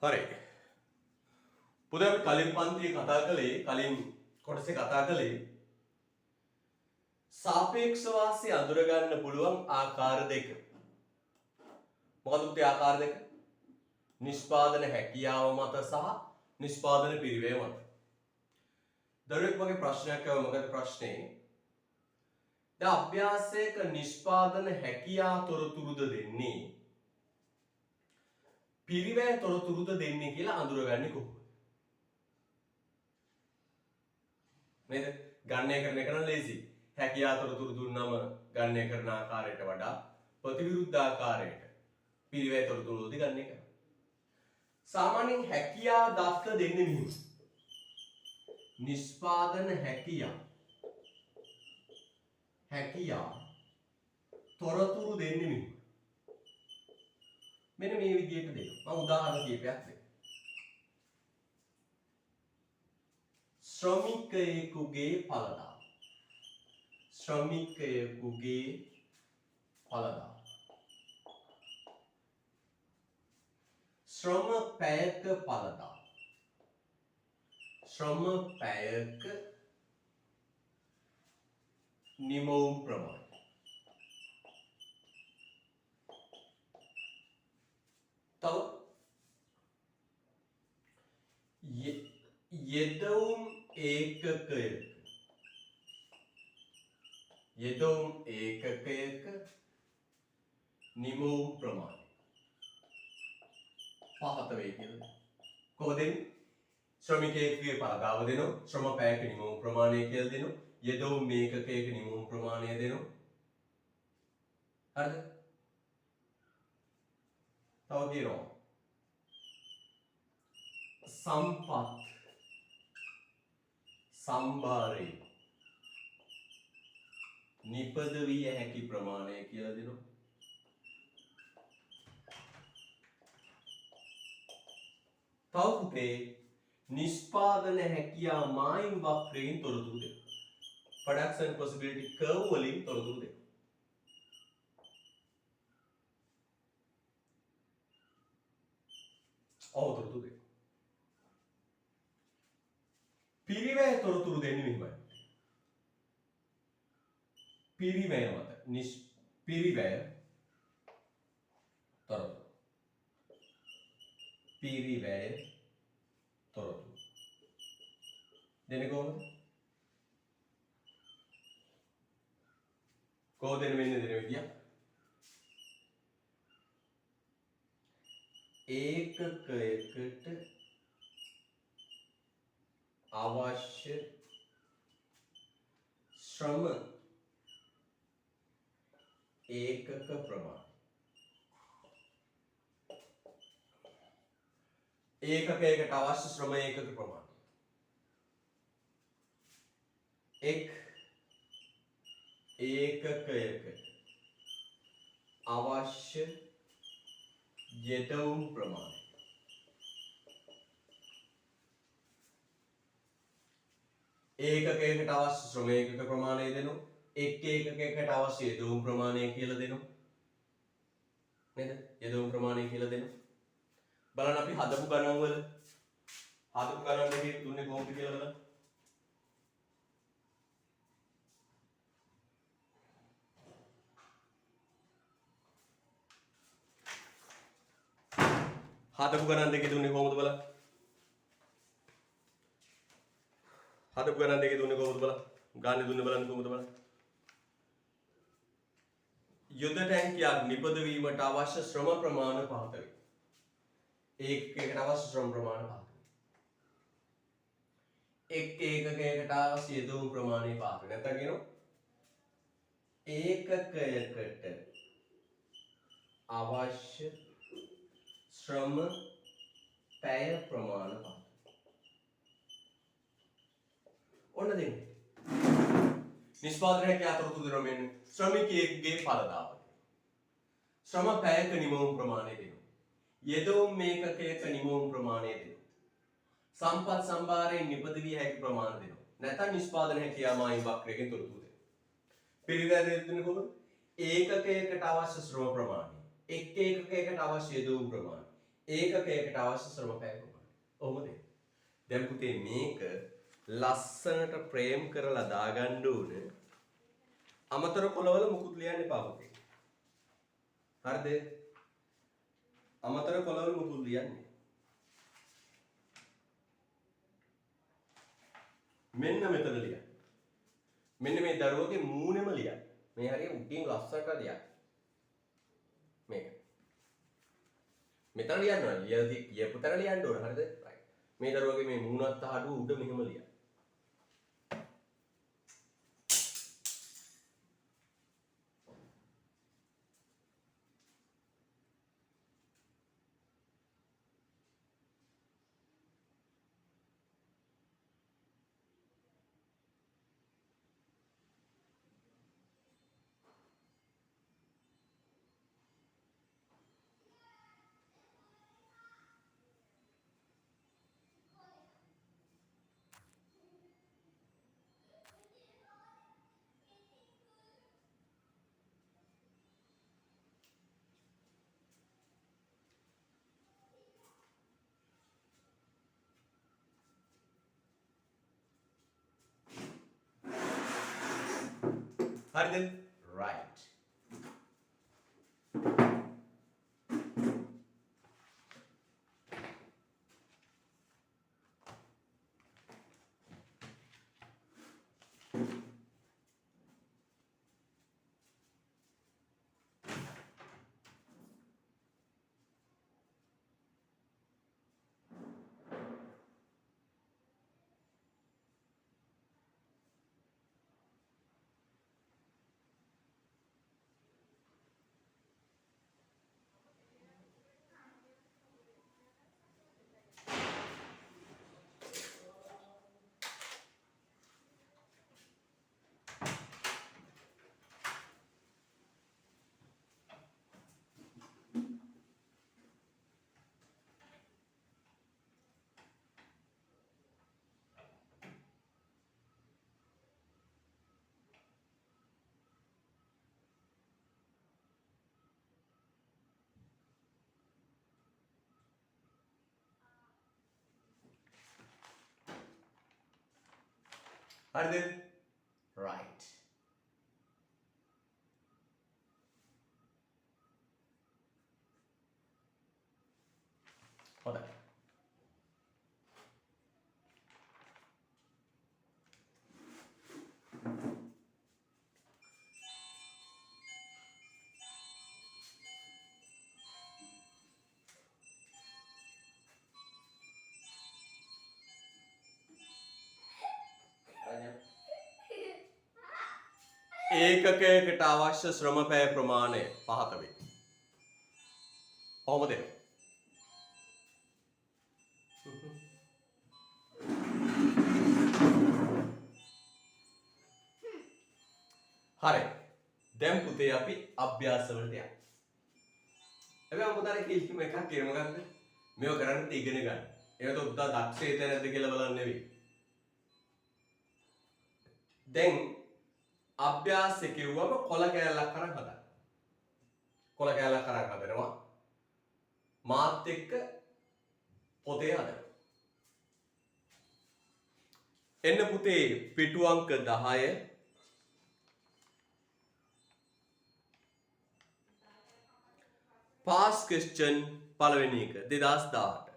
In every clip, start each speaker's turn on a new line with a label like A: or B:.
A: හරි. පුතේ අපි කලින් පන්තියේ කතා කළේ කලින් කොටසේ කතා කළේ සාපේක්ෂ වාසි අඳුර ගන්න පුළුවන් ආකාර දෙක. මොකද පුතේ ආකාර දෙක? නිෂ්පාදන හැකියාව මත සහ නිෂ්පාදන පිරිවැය මත. දරුවෙක් වගේ ප්‍රශ්නයක් ආව මොකද ප්‍රශ්නේ? දැන් අභ්‍යාසයක නිෂ්පාදන හැකියා තොරතුරුද දෙන්නේ පිරිවැය තොරතුරුද දෙන්නේ කියලා අඳුරගන්නේ කොහොමද? නේද? ගණනය කරන එක නම් ලේසි. හැකියා තොරතුරු දුන්නම ගණනය කරන ආකාරයට වඩා ප්‍රතිවිරුද්ධ ආකාරයට පිරිවැය තොරතුරු වලදී ගණනය කරනවා. සාමාන්‍යයෙන් හැකියා දත්ත දෙන්නේ මෙහෙම. නිෂ්පාදන හැකියා තොරතුරු දෙන්නේ මෙහෙම. මෙන්න මේ විදිහට දෙනවා. මම උදාහරණ කිහිපයක් දෙන්නම්. ශ්‍රමිකයෙකුගේ ඵලදාන. ශ්‍රමිකයෙකුගේ ඵලදාන. ශ්‍රම පැයක ඵලදාන. ශ්‍රම පැයක නිමවුම් ප්‍රමාණය. තව යෙදවුම් ඒකකයක නිමවුම් ප්‍රමාණය පහත වේ කියලා. කොහොමද දෙන්නේ? ශ්‍රමිකයෙකුගේ පළදාව දෙනවා, ශ්‍රම පැයක නිමවුම් ප්‍රමාණය කියලා දෙනවා, යෙදවුම් ඒකකයක නිමවුම් ප්‍රමාණය දෙනවා. හරිද? තව කියනවා සම්පත් සම්භාරේ නිපද විය හැකි ප්‍රමාණය කියලා දෙනවා. තව පුතේ නිෂ්පාදන හැකියා මායිම් වක්‍රයෙන් තොරතුරු දෙනවා. production possibility curve වලින් තොරතුරු දෙනවා. තොරතුරු දෙනවා. පිරිවැය තොරතුරු දෙන්නේ මෙහෙමයි. පිරිවැය මත පිරිවැය තොරතුරු. පිරිවැය තොරතුරු. දෙන්නේ කොහොමද? කොහොමද මෙන්න දෙන විදිය? ඒකකයකට අවශ්‍ය ශ්‍රම ඒකක ප්‍රමාණය. ඒකකයකට අවශ්‍ය ශ්‍රම ඒකක ප්‍රමාණය. එක් ඒකකයකට අවශ්‍ය යෙදවුම් ප්‍රමාණය. ඒකකයකට අවශ්‍ය ශ්‍රම ඒකක ප්‍රමාණය දෙනවා. එක් ඒකකයකට අවශ්‍ය යෙදවුම් ප්‍රමාණය කියලා දෙනවා. නේද? යෙදවුම් ප්‍රමාණය කියලා දෙනවා. බලන්න අපි හදපු ගණන් වල දෙකේ දුන්නේ කොහොමද කියලා බලන්න. හදපු ගණන් දෙකේ දුන්නේ කොහොමද බලන්න. හදපු ගණන් දෙකේ දුන්නේ කොහොමද බලන්න. ගානේ දුන්නේ බලන්න කොහොමද බලන්න. යුද ටැංකියක් නිපද වීමට අවශ්‍ය ශ්‍රම ප්‍රමාණ පහත වේ. ඒකකයකට අවශ්‍ය ශ්‍රම ප්‍රමාණ පහත වේ. එක් ඒකකයකට අවශ්‍ය යෙදවුම් ප්‍රමාණය පහත වේ. නැත්නම් කියනවා ඒකකයකට අවශ්‍ය ශ්‍රම පැය ප්‍රමාණ පහත. ඔන්න දෙන්න. නිෂ්පාදන හැකියාව තොරතුරු දෙනවා මෙන්න. ශ්‍රමිකයෙකුගේ ඵලදාව. ශ්‍රම පැයක නිමවුම් ප්‍රමාණය දෙනවා. යෙදවුම් මේකකයක නිමවුම් ප්‍රමාණය දෙනවා. සම්පත් සම්භාරයෙන් නිපද විය හැකි ප්‍රමාණය දෙනවා. නැත්නම් නිෂ්පාදන හැකියාව මායිම් වක්‍රයෙන් තොරතුරු දෙනවා. පිරිවැය දෙන්නේ කොහොමද? ඒකකයකට අවශ්‍ය ශ්‍රම ප්‍රමාණය, එක් ඒකකයකට අවශ්‍ය යෙදවුම් ප්‍රමාණය, ඒකකයකට අවශ්‍ය ශ්‍රම පැය ප්‍රමාණය. ඔහොමද? දැන් පුතේ මේක ලස්සනට ප්‍රේම් කරලා දාගන්න ඕනේ. අමතර කොළවල මුකුත් ලියන්න එපා පුතේ. හරිද? අමතර කොළවල මුකුත් ලියන්නේ. මෙන්න මෙතන ලියන්න. මෙන්න මේ දරුවගේ මූණෙම ලියන්න. මේ හරිය උඩින් ලස්සනට ලියන්න. මේක. මෙතන ලියන්න ඕන. ලියපු තැන ලියන්න ඕන. හරිද? right. මේ දරුවගේ මේ මූණත් අහඩුව උඩ මෙහෙම ලියන්න. හරිද? right. හරිද? right. හොඳයි. ඒකකයකට අවශ්‍ය ශ්‍රම පැය ප්‍රමාණය පහත වේ. කොහොමද? හරි. දැන් පුතේ අපි අභ්‍යාස වලට යමු. හැබැයි පුතාට කිසිම එකක් කියන්න මොකක්ද? මේව කරන්න ඉගෙන ගන්න. ඒකට පුතා දක්ෂේද නැද්ද කියලා බලන්න නෙවෙයි. දැන් අභ්‍යාසෙ කිව්වම කොළ කෑල්ලක් අරන් හදන්න. කොළ කෑල්ලක් අරන් හදනවා. මාත් එක්ක පොතේ හදන්න. එන්න පුතේ පිටු අංක 10 පාස් ක්වෙස්චන් පළවෙනි එක 2018.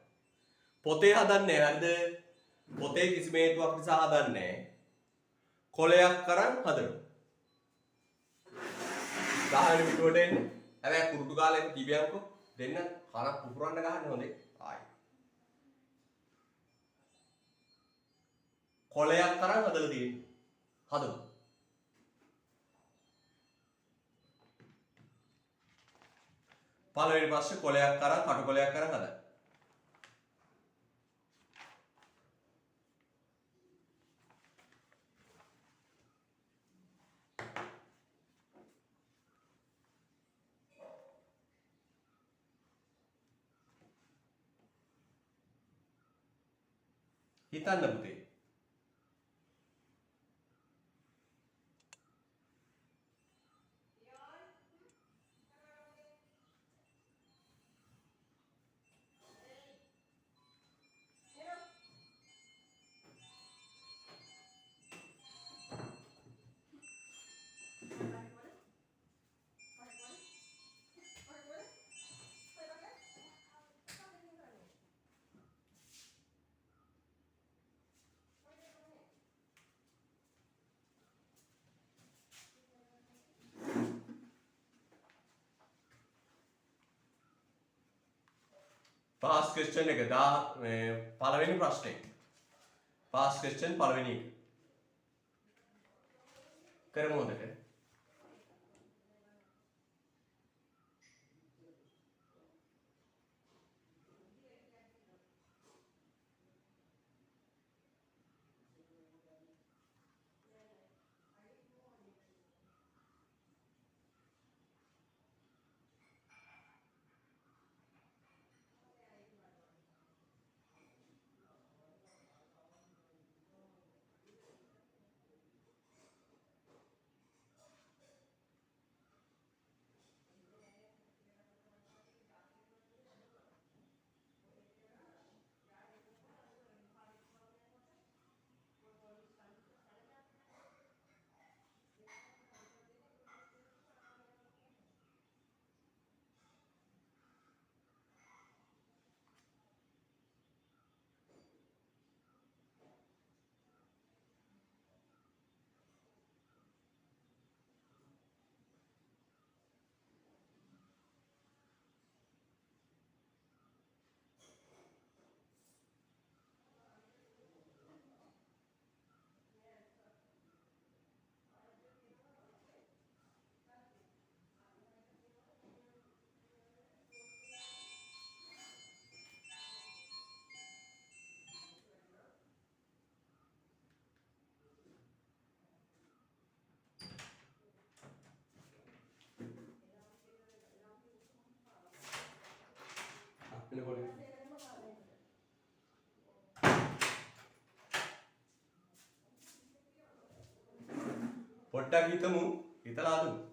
A: පොතේ හදන්නේ හරිද? පොතේ කිසිම හේතුවක් නිසා හදන්නේ කොළයක් අරන් හදනවා. 10 වෙනි පිටුවට එන්න. හැබැයි කුරුටු කාලෙක තිබියන්කෝ දෙන්න කනක් පුපුරන්න ගහන්න හොඳේ. ආයි. කොළයක් අරන් හදලා තියෙන්නේ. හදමු. පළවෙනි ප්‍රශ්නේ කොළයක් අරන් කටු කොළයක් අරන් හදන්න. හිතන්න පුතේ. පාස් ක්වෙස්චන් එක පළවෙනි ප්‍රශ්නේ. පාස් ක්වෙස්චන් පළවෙනි එක. කරමු හොඳට. පොඩ්ඩක් හිතමු. හිතලා අදමු.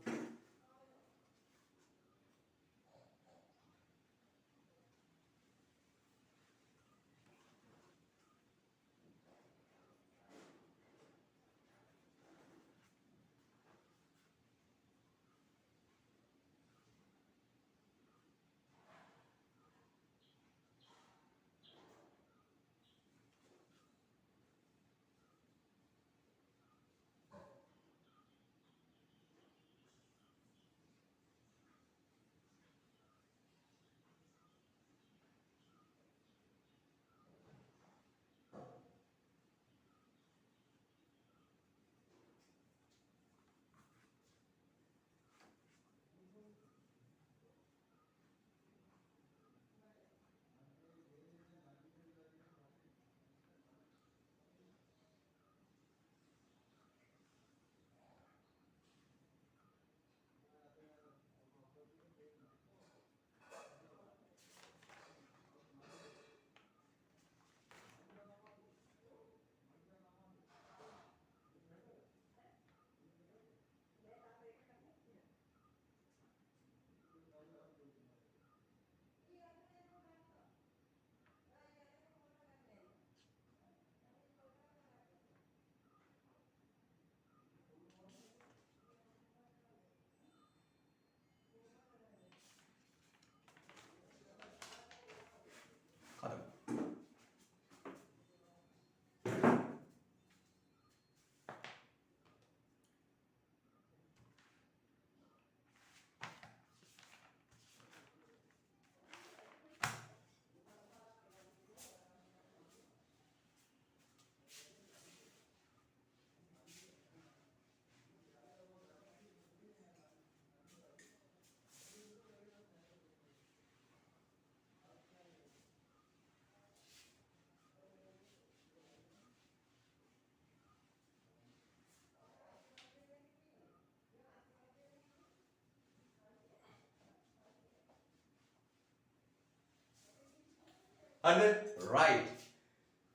A: හරිද? right.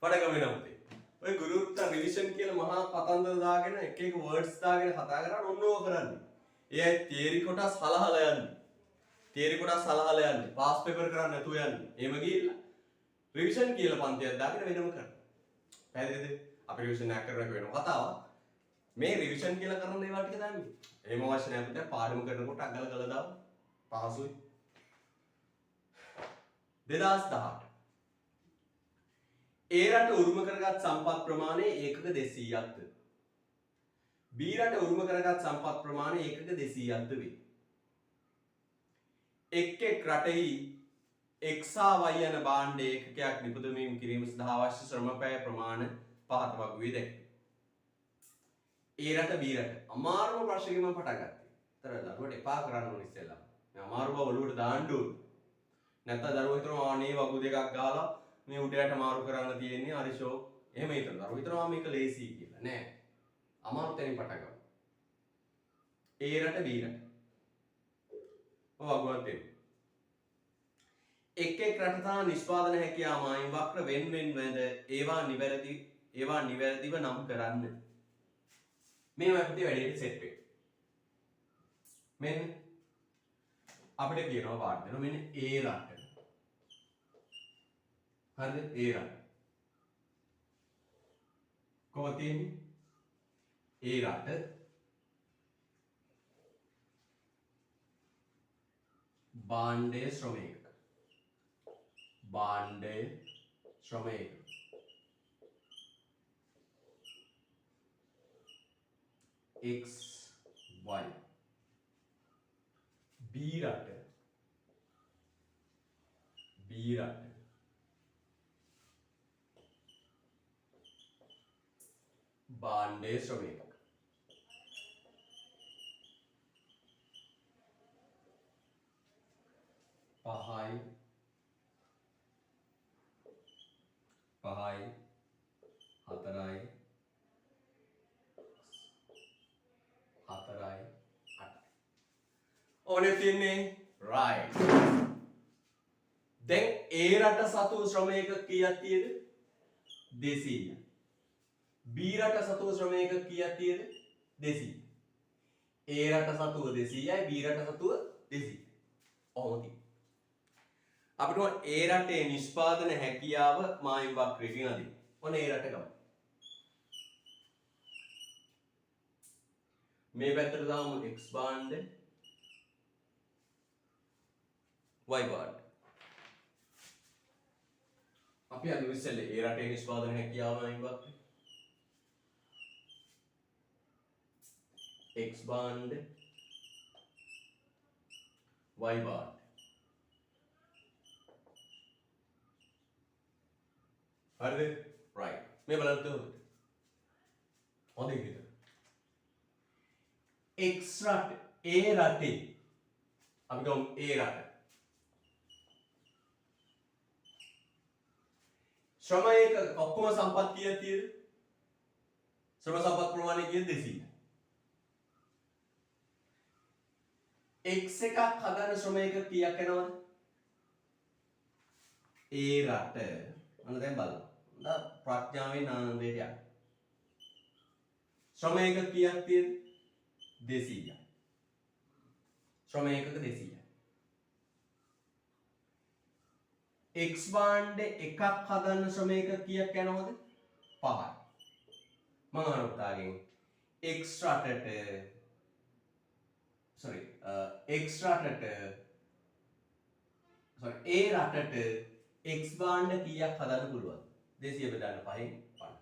A: පඩගම වෙනවා පුතේ. ඔය ගුරුත්ත රිවිෂන් කියලා මහා කතන්දර දාගෙන එක එක words දාගෙන කතා කරලා ඔන්න ඕක කරන්නේ. ඒ තියරි කොටස් හලහලා යන්නේ. තියරි කොටස් හලහලා යන්නේ. පාස් පේපර් කරන්න නැතුව යන්නේ. එහෙම ගිහිල්ලා රිවිෂන් කියලා පන්තියක් දාගෙන වෙනම කරනවා. පැහැදිලිද? අපි රිවිෂන් එක කරනක වෙනම කතාවක්. මේ රිවිෂන් කියලා කරන ඒවා ටික දාන්නේ. එහෙම අවශ්‍ය නැහැ පුතේ. පාඩම කරනකොට අගල ගල දාමු. පහසුයි. 2018 A රට උරුම කරගත් සම්පත් ප්‍රමාණය ඒකක 200ක්ද? B රට උරුම කරගත් සම්පත් ප්‍රමාණය ඒකක 200ක්ද වේ. එක් එක් රටෙහි x හා y යන භාණ්ඩ ඒකකයක් නිපදවීම කිරීම සඳහා අවශ්‍ය ශ්‍රම පැය ප්‍රමාණය පහත වගුවේ දැක්වේ. A රට B රට අමාරුම ප්‍රශ්නකින් මම පටන් ගත්තා. ඒතර දරුවට එපා කරන්න ඕනේ ඉස්සෙල්ලා. මේ අමාරු බව ඔළුවට දාන්න ඕනේ. නැත්නම් දරුවෝ හිතනවා අනේ වගු දෙකක් ගහලා මේ උඩයට මාරු කරන්න තියෙන්නේ හරිෂෝ. එහෙම හිතනවා. දරුවෝ හිතනවා මේක ලේසි කියලා. නෑ. අමාරු තැනින් පටන් ගමු. A රට B රට. වගුවක් දෙන්න. එක් රට සහ නිෂ්පාදන හැකියාව මායිම් වක්‍ර වෙන වැද ඒවා නිවැරදිව නම් කරන්න. මේ වගේ වැඩේට සෙට් වෙන්න. මෙන්න අපිට කියනවා පාඩ දෙනවා මෙන්න A රට. හරිද? A රට. කොහොමද තියෙන්නේ? A රට භාණ්ඩය ශ්‍රමයක. භාණ්ඩය ශ්‍රමයක. x y B රට භාණ්ඩය ශ්‍රමයක. පහයි 4යි 8යි 8යි. ඕනේ තියන්නේ right. දැන් A රට සතු ශ්‍රමයක කීයක් තියෙද? 200යි. B රට සතු ශ්‍රමයක කීයක් තියෙද? 200යි. A රට සතුව 200යි B රට සතුව 200යි. ඔහොමද? අපිට A රටේ නිෂ්පාදන හැකියාව මායිම් වක්‍රය කියනදී. ඔන්න A රට ගමු. මේ පැත්තට දාමු x භාණ්ඩ y භාණ්ඩ. අපි අද ඉස්සෙල්ලා A රටේ නිෂ්පාදන හැකියාව මායිම් වක්‍රය x භාණ්ඩ y භාණ්ඩ. හරිද? right. මේ බලන්න තෝරන්න. හොඳින් හිතන්න. x රට A රටේ අපි ගමු A රට. ශ්‍රමයක ඔක්කොම සම්පත් කීයක් තියෙද? ශ්‍රම සම්පත් ප්‍රමාණය කීයද? 200යි. x එකක් හදන්න ශ්‍රමයක කීයක් යනවද? A රට අන්න දැන් බලන්න. ප්‍රඥාවෙන් ආනන්දයට යන්න. ශ්‍රමයක කීයක් තියෙද? 200යි. ශ්‍රමයකක 200යි. x භාණ්ඩ එකක් හදන්න ශ්‍රමයක කීයක් යනවද? 5යි. මම අනුත්තාගෙන් x රටට A රටට x භාණ්ඩ කීයක් හදන්න පුළුවන්? 200 බෙදන්න 5න් 50.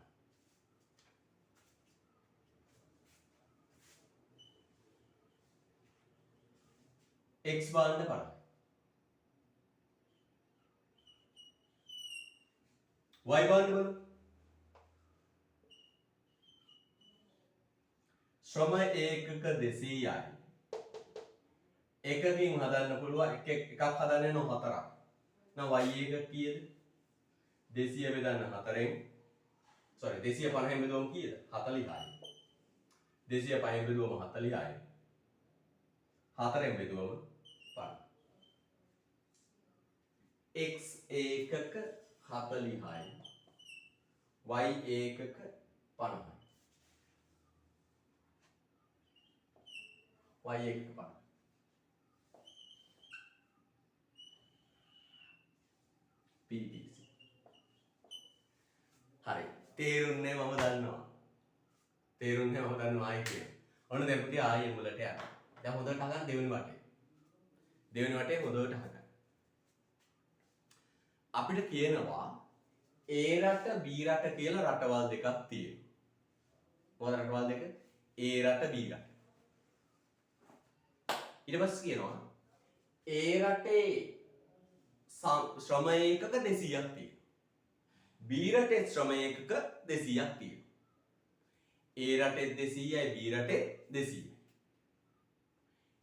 A: x භාණ්ඩ 50. y භාණ්ඩ බලන්න. ශ්‍රම ඒකක 200යි. එකකින් හදන්න පුළුවන් එකක් හදන්න යන 4ක්. now y එක කීයද? 200 බෙදන්න 4න් 250න් බෙදුවම කීයද? 40යි. 250න් බෙදුවම 40යි. 4න් බෙදුවම 50. x ඒකක 40යි. y ඒකක 50යි. y ඒකක 50. PTC. හරි. තේරුන්නේ මම දන්නවා. ආයි කියන. ඔන්න දැන් පුතේ ආයෙ මුලට යන්න. දැන් හොඳට අහගන්න දෙවෙනි වටේ. දෙවෙනි වටේ හොඳට අහගන්න. අපිට කියනවා A රට B රට කියලා රටවල් දෙකක් තියෙනවා. මොකද රටවල් දෙක? A රට B රට. ඊට පස්සේ කියනවා A රටේ සහ ශ්‍රම ඒකක 200ක් තියෙනවා. B රටේ ශ්‍රම ඒකක 200ක් තියෙනවා. A රටේ 200යි B රටේ 200යි.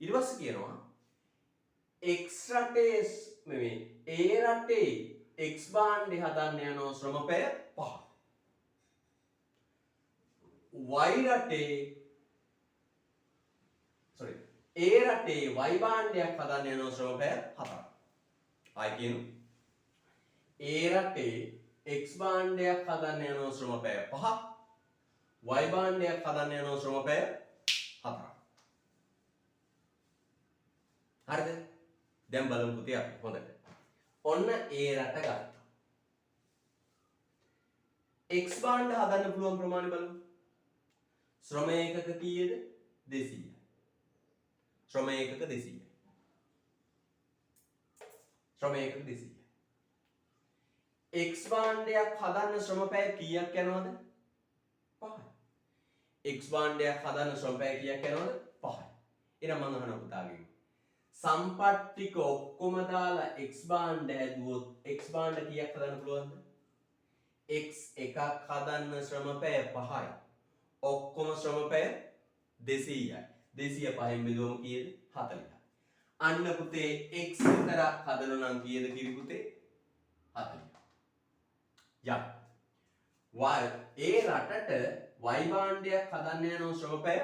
A: ඊට පස්සේ කියනවා X රටේ මේ A රටේ X භාණ්ඩය හදන්න යන ශ්‍රමපැය 5. Y රටේ A රටේ Y භාණ්ඩයක් හදන්න යන ශ්‍රමපැය 4ක්. ආයි කියමු. A රටේ X භාණ්ඩයක් හදන්න යන ශ්‍රමපැය 5ක්. Y භාණ්ඩයක් හදන්න යන ශ්‍රමපැය 4ක්. හරිද? දැන් බලමු පුතේ අපි හොඳට. ඔන්න A රට ගත්තා. X භාණ්ඩ හදන්න පුළුවන් ප්‍රමාණය බලමු. ශ්‍රම ඒකක කීයද? 200යි. ශ්‍රම ඒකක 200යි. ශ්‍රම ඒකක 200යි. X භාණ්ඩයක් හදන්න ශ්‍රමපැය කීයක් යනවද? 5යි. X භාණ්ඩයක් හදන්න ශ්‍රමපැය කීයක් යනවද? 5යි. එහෙනම් මම අහන පුතාගෙන් සම්පත් ටික ඔක්කොම දාලා X භාණ්ඩ හැදුවොත් X භාණ්ඩ කීයක් හදන්න පුළුවන්ද? X එකක් හදන්න ශ්‍රමපැය 5යි. ඔක්කොම ශ්‍රමපැය 200යි. 200 පහෙන් බෙදුවම කීයද? 40යි. අන්න පුතේ X විතරක් හදනවා නම් කීයද කිරි පුතේ? 40යි. යම් Y රටට Y භාණ්ඩයක් හදන්න යන ශ්‍රමපැය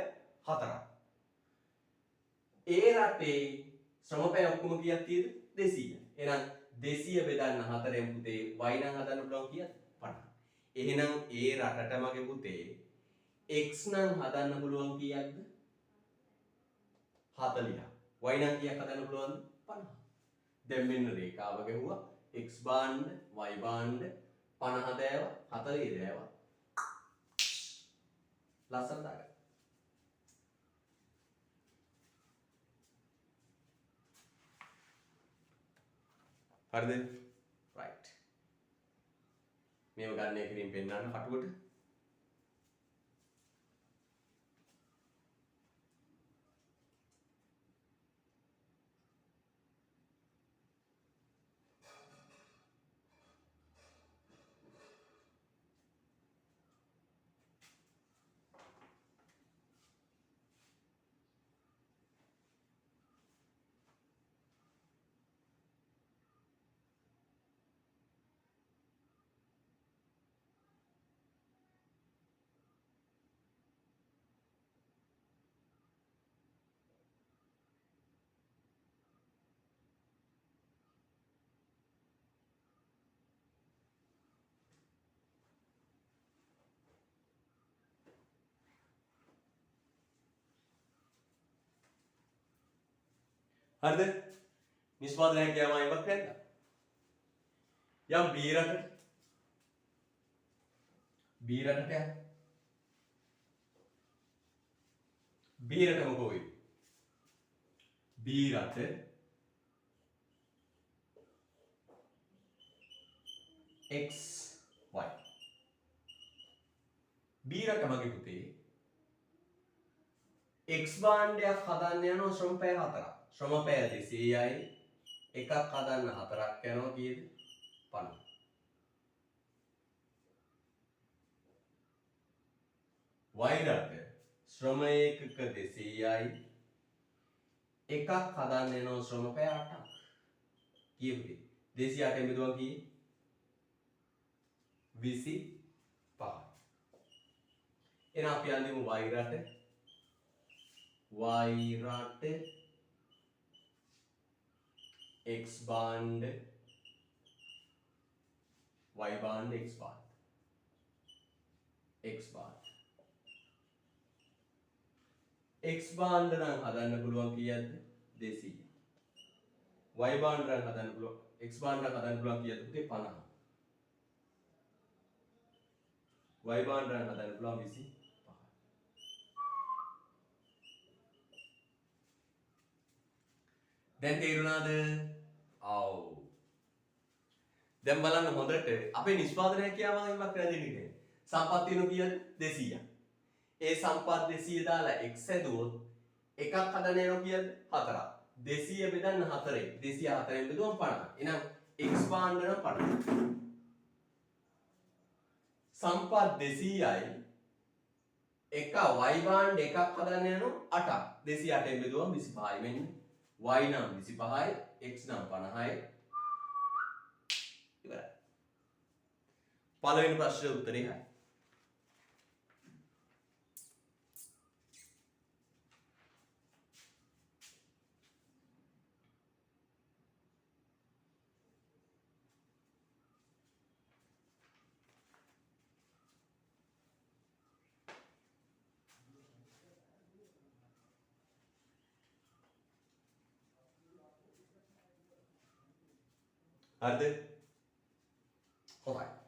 A: 4ක්. A රටේ ශ්‍රමපැය ඔක්කොම කීයක් තියෙද? 200යි. එහෙනම් 200 බෙදන්න 4ෙන් පුතේ Y නම් හදන්න පුළුවන් කීයද? 50. එහෙනම් A රටට මගේ පුතේ X නම් හදන්න පුළුවන් කීයක්ද? 40ක්. Y නම් කීයක් හදන්න පුළුවන්ද? 50. දැන් මෙන්න රේඛාව ගැහුවා. X භාණ්ඩ, Y භාණ්ඩ 50 දෑව, 40 දෑව. ලස්සන දාගන්න. හරිද? right. මේව ගන්න එකකින් පෙන්නන්න කටුවට. හරිද? නිෂ්පාදනය කියවම ඉවත් නැද්ද? යම් B රටට යන්න. B රට මොකෝ වෙයි? B රට X Y. B රට මගේ පුතේ X භාණ්ඩයක් හදන්න යනවා ශ්‍රමපැය 4ක්. ශ්‍රමපැය 200යි. එකක් හදන්න 4ක් යනවා කීයද? 50. Y රට ශ්‍රම ඒකක 200යි. එකක් හදන්න යනවා ශ්‍රමපැය 8ක්. කීයද? 208 ෙන් බෙදුවා කීයේ? 25. එහෙනම් අපි අඳිමු Y රට. Y රට X භාණ්ඩ Y භාණ්ඩ X භාණ්ඩ X භාණ්ඩ X භාණ්ඩ නම් හදන්න පුළුවන් කීයද? 200. Y භාණ්ඩ නම් හදන්න පුළුවන් X භාණ්ඩ නම් හදන්න පුළුවන් කීයද? 50. Y භාණ්ඩ නම් හදන්න පුළුවන් 25. දැන් තේරුණාද? ආව්. දැන් බලන්න හොඳට අපේ නිෂ්පාදනය කියවම නැදිනේ. සම්පත් තියෙන කීයද? 200ක්. ඒ සම්පත් 200 දාලා x හැදුවොත් එකක් හදන්න යනවා කීයද? 4ක්. 200 බෙදන්න 4යි. 204ෙන් බෙදුවම 50. එහෙනම් x භාණ්ඩ නම් 50. සම්පත් 200යි එක y භාණ්ඩ එකක් හදන්න යනවා 8ක්. 208න් බෙදුවම 25යි. මෙන්න y නම් 25යි x නම් 50යි. ඉවරයි. පළවෙනි ප්‍රශ්නේ උත්තරේ හරි. හරිද? හොඳයි.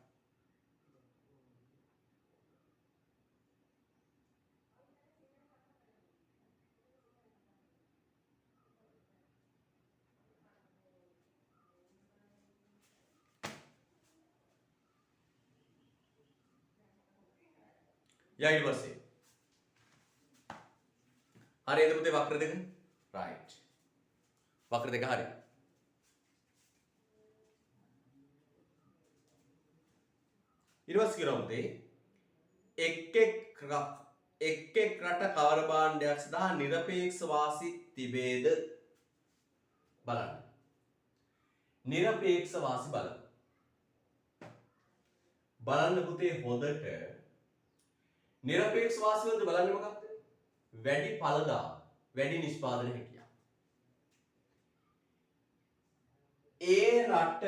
A: ඊට පස්සේ හරියද පුතේ වක්‍ර දෙක? රයිට්. වක්‍ර දෙක හරි. ඊට පස්සේ කියනවා පුතේ එක් එක් රට කවර භාණ්ඩයක් සඳහා নিরপেক্ষ වාසි තිබේද බලන්න. নিরপেক্ষ වාසි බලන්න. බලන්න පුතේ හොඳට নিরপেক্ষ වාසි වලට බලන්නේ මොකක්ද? වැඩි ඵලදාය, වැඩි නිෂ්පාදන හැකියාව. ඒ රට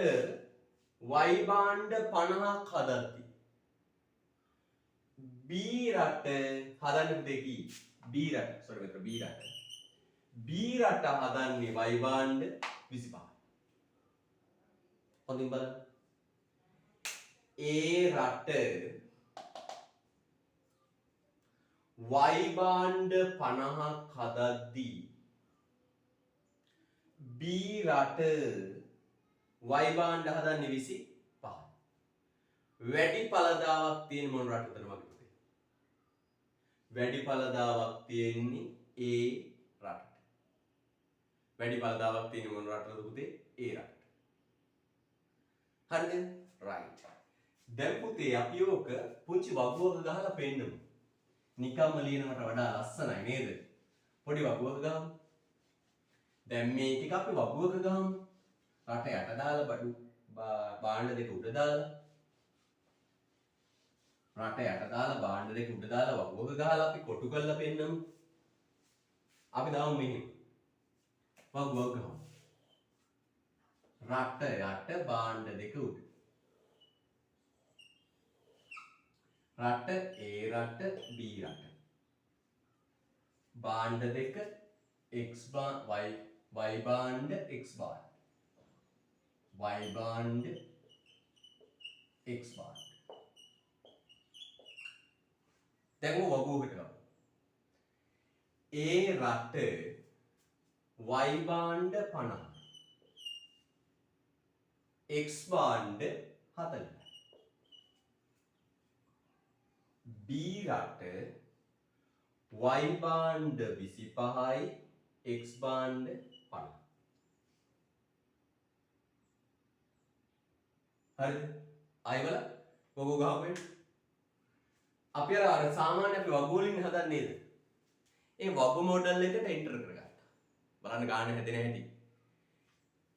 A: y භාණ්ඩ 50ක් හදද්දී B රට හදන්නේ පුතේ කී? B රට හදන්නේ y භාණ්ඩ 25යි. හොඳින් බලන්න. ඒ රට y භාණ්ඩ 50ක් හදද්දී B රට y භාණ්ඩ හදන්නේ 25යි. වැඩි ඵලදාවක් තියෙන මොන රටද වගේ පුතේ? වැඩි ඵලදාවක් තියෙන්නේ A රටට. වැඩි ඵලදාවක් තියෙන මොන රටද පුතේ? A රටට. හරිද? රයිට්. දැන් පුතේ අපි ඕක පුංචි වගුවක ගහලා පෙන්නමු. නිකම්ම ලියනවට වඩා ලස්සනයි නේද? පොඩි වගුවක ගහමු. දැන් මේ ටික අපි වගුවක ගහමු. රට යට දාලා බඩු භාණ්ඩ දෙක උඩ දාලා රට යට දාලා භාණ්ඩ දෙක උඩ දාලා වගුවක ගහලා අපි කොටු කරලා පෙන්නමු. අපි දාමු මෙහෙම. වගුවක ගහමු. රට යට භාණ්ඩ දෙක උඩ. රට A රට B රට. භාණ්ඩ දෙක y භාණ්ඩ x භාණ්ඩ. y භාණ්ඩ x භාණ්ඩ. දැන් වගුවකට ගමු. A රට y භාණ්ඩ 50. x භාණ්ඩ 40. B රට y භාණ්ඩ 25යි x භාණ්ඩ 50. හරිද? ආයෙ බලන්න වගුව ගහපෙන්න. අපි අර සාමාන්‍ය අපි වගුව වලින් හදන්නේ නේද? ඒ වගුව මොඩල් එකට එන්ටර් කරගත්තා. බලන්න ගාන හැදෙන හැටි.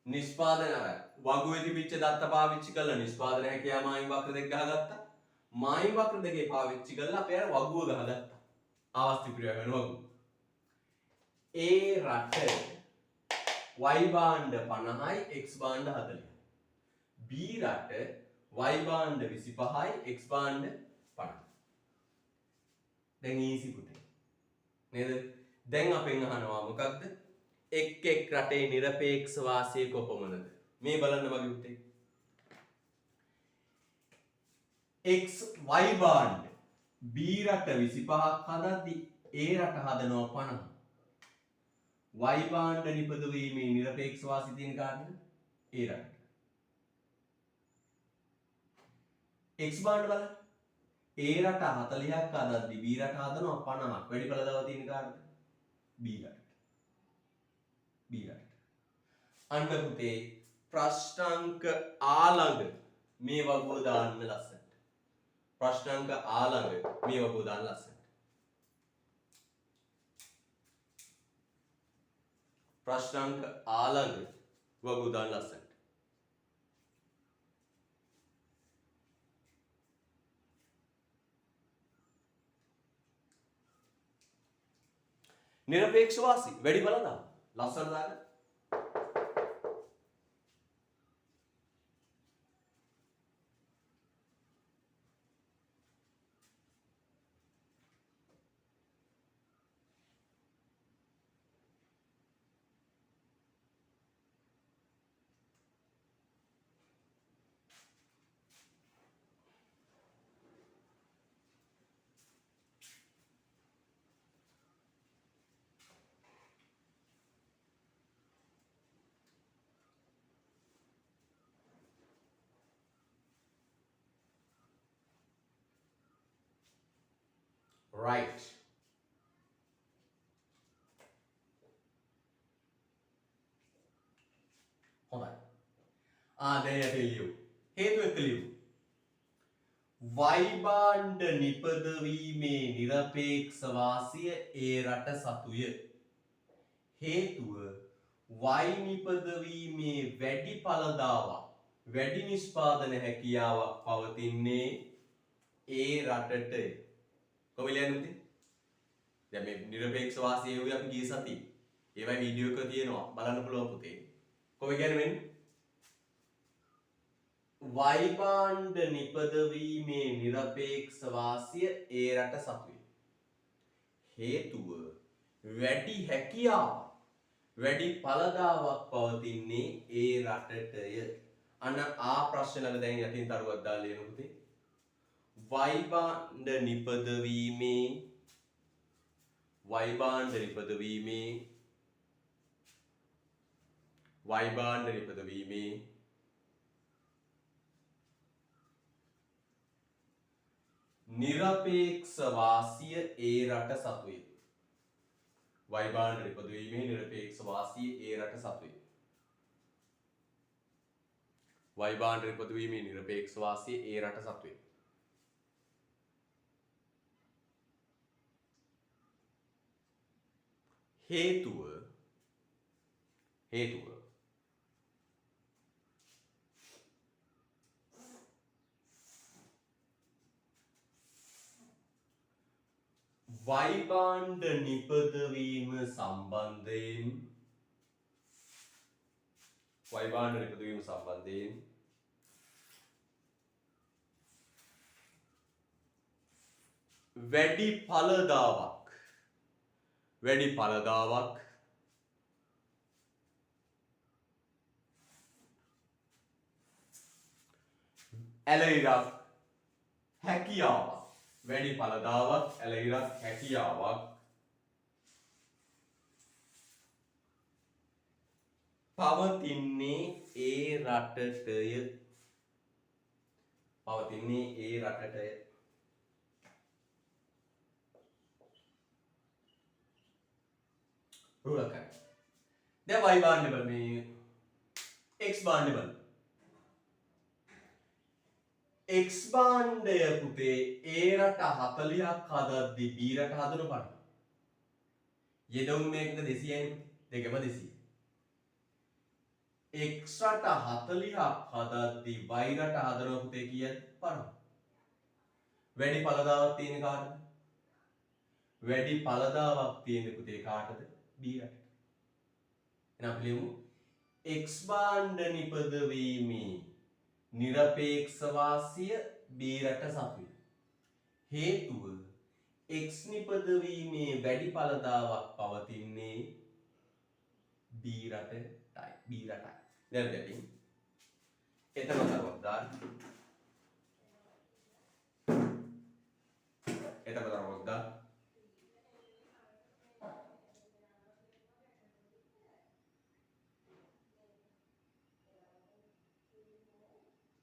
A: නිෂ්පාදන අර වගුවේ තිබිච්ච දත්ත පාවිච්චි කරලා නිෂ්පාදන හැකියාව මායිම් වක්‍ර දෙක ගහගත්තා. මායිම් වක්‍ර දෙකේ පාවිච්චි කරලා අපි අර වගුව ගහගත්තා. ආවස්ති ක්‍රියා කරන වගුව. A රට y භාණ්ඩ 50යි x භාණ්ඩ 40යි. B රට y භාණ්ඩ 25යි x භාණ්ඩ 50යි. දැන් ඊසි පුතේ. නේද? දැන් අපෙන් අහනවා මොකක්ද? එක් එක් රටේ নিরপেক্ষ වාසිය කොපමණද? මේ බලන්න මගේ පුතේ. x y භාණ්ඩ B රට 25ක් හදද්දී A රට හදනවා 50. y භාණ්ඩ නිපදව වීමේ নিরপেক্ষ වාසිය තියෙන කාටද? A රට. x භාණ්ඩ බලන්න. A රට 40ක් හදද්දී B රට හදනවා 50ක්. වැඩි ඵලදාව තියෙන කාටද? B රට. B රට. අන්න පුතේ ප්‍රශ්නාංක ආළඟ මේ වගුව දාන්න ලස්සනට. ප්‍රශ්නාංක ආළඟ මේ වගුව දාන්න ලස්සනට. ප්‍රශ්නාංක ආළඟ වගුව දාන්න ලස්සනට. නිරපේක්ෂ වාසි වැඩි බලලා ලස්සන දාන්න. Right. හොඳයි. දැන් යට ලියමු. හේතු එක්ක ලියමු. y භාණ්ඩ නිපදවීමේ නිරපේක්ෂ වාසිය ඒ රට සතුය. හේතුව y නිපදවීමේ වැඩි ඵලදාවක් වැඩි නිෂ්පාදන හැකියාවක් පවතින්නේ ඒ රටට. කොහොමද ලියන්නේ? දැන් මේ නිරපේක්ෂ වාසිය උයි අපි ගිය සතියේ. ඒවයි වීඩියෝ එක තියෙනවා බලන්න පුළුවන් පුතේ. කොහොමද කියන්නේ මෙන්න? y භාණ්ඩ නිපදවීමේ නිරපේක්ෂ වාසිය ඒ රට සතුයි. හේතුව වැඩි හැකියාවක් වැඩි ඵලදාවක් පවතින්නේ ඒ රටටය. අන්න ආ ප්‍රශ්න ළඟ දැන් යටින් තරුවක් දාලා ලියමු පුතේ. y භාණ්ඩ නිපදවීමේ y භාණ්ඩ නිපදවීමේ y භාණ්ඩ නිපදවීමේ නිරපේක්ෂ වාසිය ඒ රට සතුයි. y භාණ්ඩ නිපදවීමේ නිරපේක්ෂ වාසිය ඒ රට සතුයි. y භාණ්ඩ නිපදවීමේ නිරපේක්ෂ වාසිය ඒ රට සතුයි. හේතුව y භාණ්ඩ නිපදවීම සම්බන්ධයෙන් වැඩි ඵලදාවක් ඇලහිරක් හැකියාවක් වැඩි ඵලදාවක් ඇලහිරක් හැකියාවක් පවතින්නේ ඒ රටටය. රුලක් කරන්න. දැන් y භාණ්ඩ බල මේ x භාණ්ඩ බල. x භාණ්ඩය පුතේ a රට 40ක් හදද්දි b රට හදන බලන්න. යෙදවුම් මේකද 200යි දෙකම 200. x රට 40ක් හදද්දි y රට හදන පුතේ කීයද 50. වැඩි ඵලදාවක් තියෙන කාටද? වැඩි ඵලදාවක් තියෙන පුතේ කාටද? b රටට. එහෙනම් අපි ලියමු x භාණ්ඩ නිපදවීමේ නිරපේක්ෂ වාසිය b රට සතුයි. හේතුව x නිපදවීමේ වැඩි ඵලදාවක් පවතින්නේ b රටටයි. දැන් දෙකින් එතන තවත් දාන්න.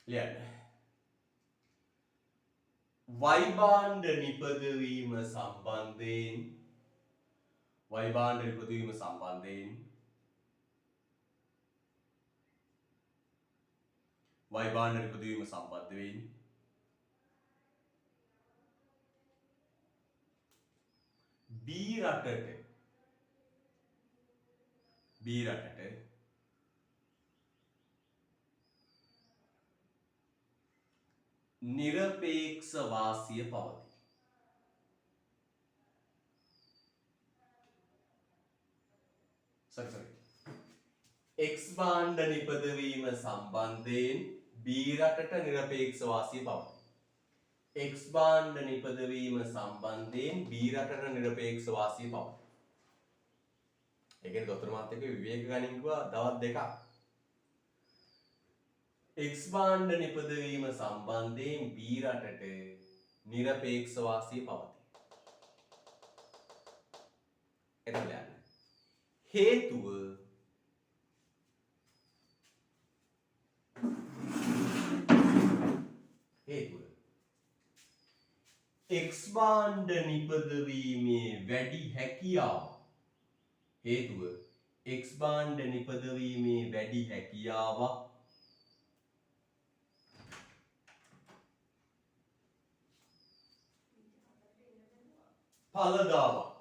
A: ලියන්න. y භාණ්ඩ නිපදවීම සම්බන්ධයෙන් වැඩි y භාණ්ඩ නිපදවීම සම්බන්ධ වෙන්නේ B රටට නිරපේක්ෂ වාසිය පවතී. sorry x භාණ්ඩ නිපදවීම සම්බන්ධයෙන් B රටට නිරපේක්ෂ වාසිය පවතී. x භාණ්ඩ නිපදවීම සම්බන්ධයෙන් B රටට නිරපේක්ෂ වාසිය පවතී. ඒ කියන්නේ දොස්තර මාත් එක්ක විවේක ගණන් කිව්වා දවස් දෙකක්. x භාණ්ඩ නිපදවීම සම්බන්ධයෙන් B රටට නිරපේක්ෂ වාසිය පවතී. එතන හේතුව x භාණ්ඩ නිපදවීමේ වැඩි හැකියාව x භාණ්ඩ නිපදවීමේ වැඩි හැකියාව ඵලදාවක්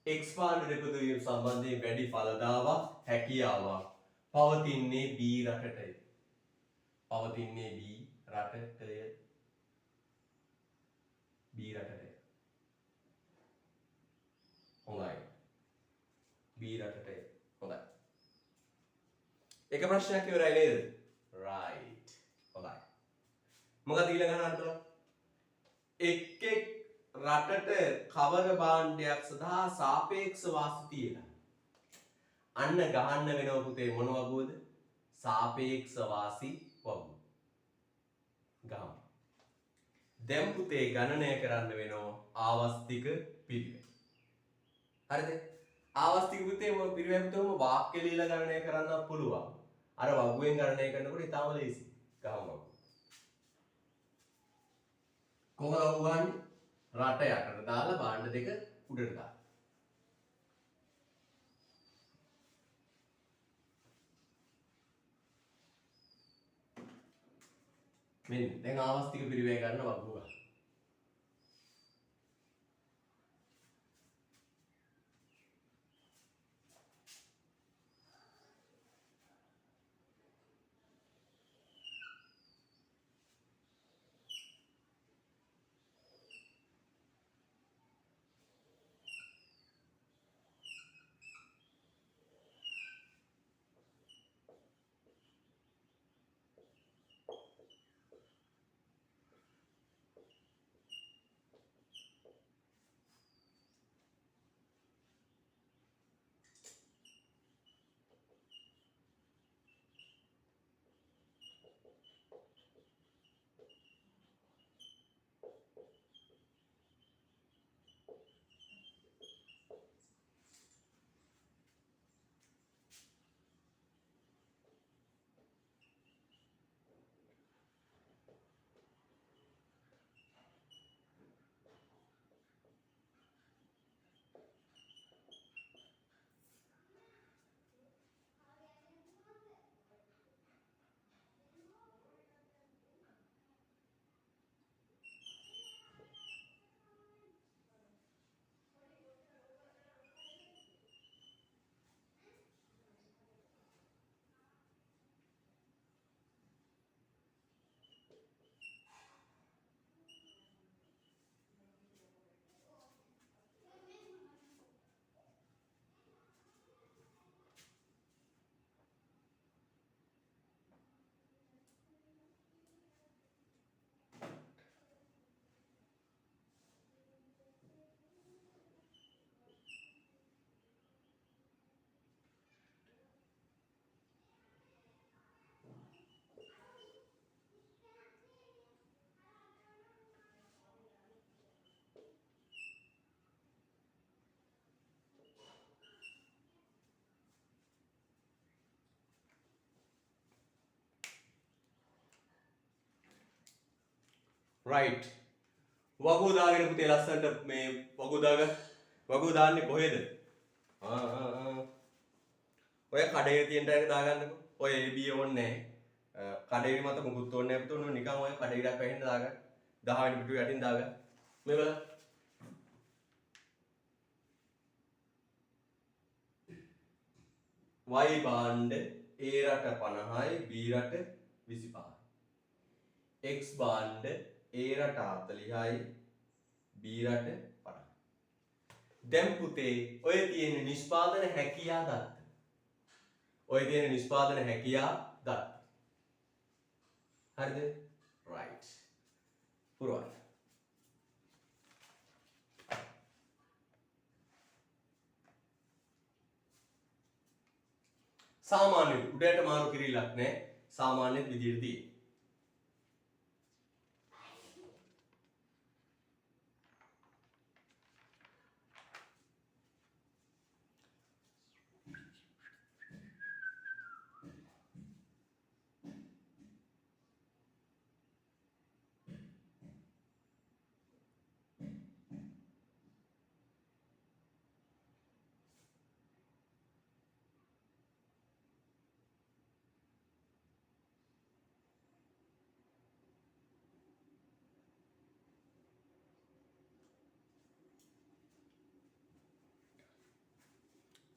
A: x භාණ්ඩ නිපදවීම සම්බන්ධයෙන් වැඩි ඵලදාවක් හැකියාවක් පවතින්නේ B රටටයි. B රටට. හොඳයි. B රටට. හොඳයි. එක ප්‍රශ්නයක් ඉවරයි නේද? right. හොඳයි. මොකද ඊළඟ අහන්න බලන්න. එක් රටට කවර භාණ්ඩයක් සඳහා සාපේක්ෂ වාසි තියෙනවා. අන්න ගහන්න වෙනව පුතේ මොන වගුවද? සාපේක්ෂ වාසි වගුව. ගහමු. දැන් පුතේ ගණනය කරන්න වෙනවා ආවස්තික පිරිවෙන්. හරිද? ආවස්තික පුතේ මොන පිරිවෙන් පුතේම වාක්‍ය ලියලා ගණනය කරන්න පුළුවන්. අර වගුවෙන් ගණනය කරනකොට ඊටම ලේසි. ගහමු. කොහොමද වගන්නේ? රට යටට දාලා භාණ්ඩ දෙක උඩට දාලා. මෙන්න දැන් ආවස්තික පිරිවැය ගන්න වගුව ගන්න. right. වගුව දාගෙන පුතේ ලස්සනට මේ වගුව දාන්නේ කොහෙද? ඔය කඩේ තියෙන ටයර් එක දාගන්නකො. ඔය AB ඕනේ නැහැ. කඩේ මත මුකුත් ඕනේ නැහැ පුතේ. නිකන් ඔය කඩේ ඉඩක් වැහෙන්න දාගන්න. 10 වෙනි පිටුවේ යටින් දාගන්න. මේ බලන්න. y භාණ්ඩ A රට 50යි B රට 25යි. x භාණ්ඩ A රට 40යි B රට 50යි. දැන් පුතේ ඔය තියෙන නිෂ්පාදන හැකියාව දත්ත. ඔය තියෙන නිෂ්පාදන හැකියාව දත්ත. හරිද? right. පුරවන්න. සාමාන්‍ය උඩට මාරු කිරීලක් නැහැ. සාමාන්‍ය විදිහට තියෙන්නේ.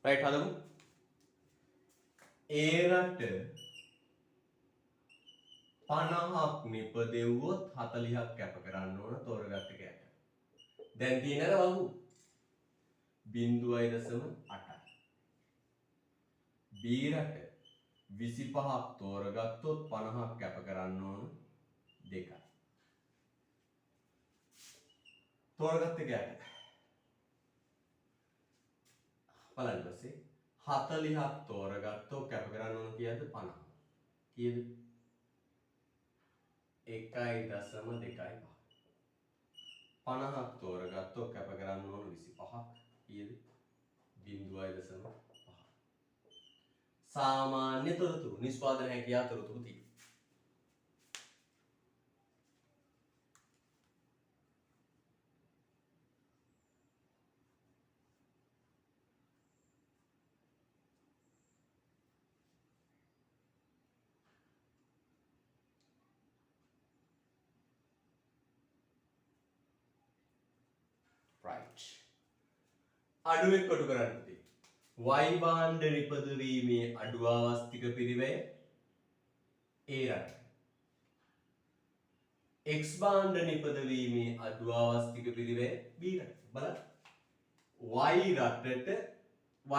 A: right හදමු. A රට 50ක් නිපදෙව්වොත් 40ක් කැප කරන්න ඕන තෝරගත්ත කෑට. දැන් තියෙන අර වගු 0.8යි. B රට 25ක් තෝරගත්තොත් 50ක් කැප කරන්න ඕන 2යි. තෝරගත්ත කෑට බලන්න පස්සේ 40ක් තෝරගත්තොත් කැප කරන්න ඕන කීයද 50. කීයද? 1.25. 50ක් තෝරගත්තොත් කැප කරන්න ඕන 25ක්. කීයද? 0.5. සාමාන්‍ය තොරතුරු නිෂ්පාදන හැකියාව තොරතුරු තියෙනවා. right. අඩුවෙක් කොටු කරන්න තියෙන්නේ. y භාණ්ඩ නිපදවීමේ අඩු ආවස්තික පිරිවැය A රට. x භාණ්ඩ නිපදවීමේ අඩු ආවස්තික පිරිවැය B රට. බලන්න.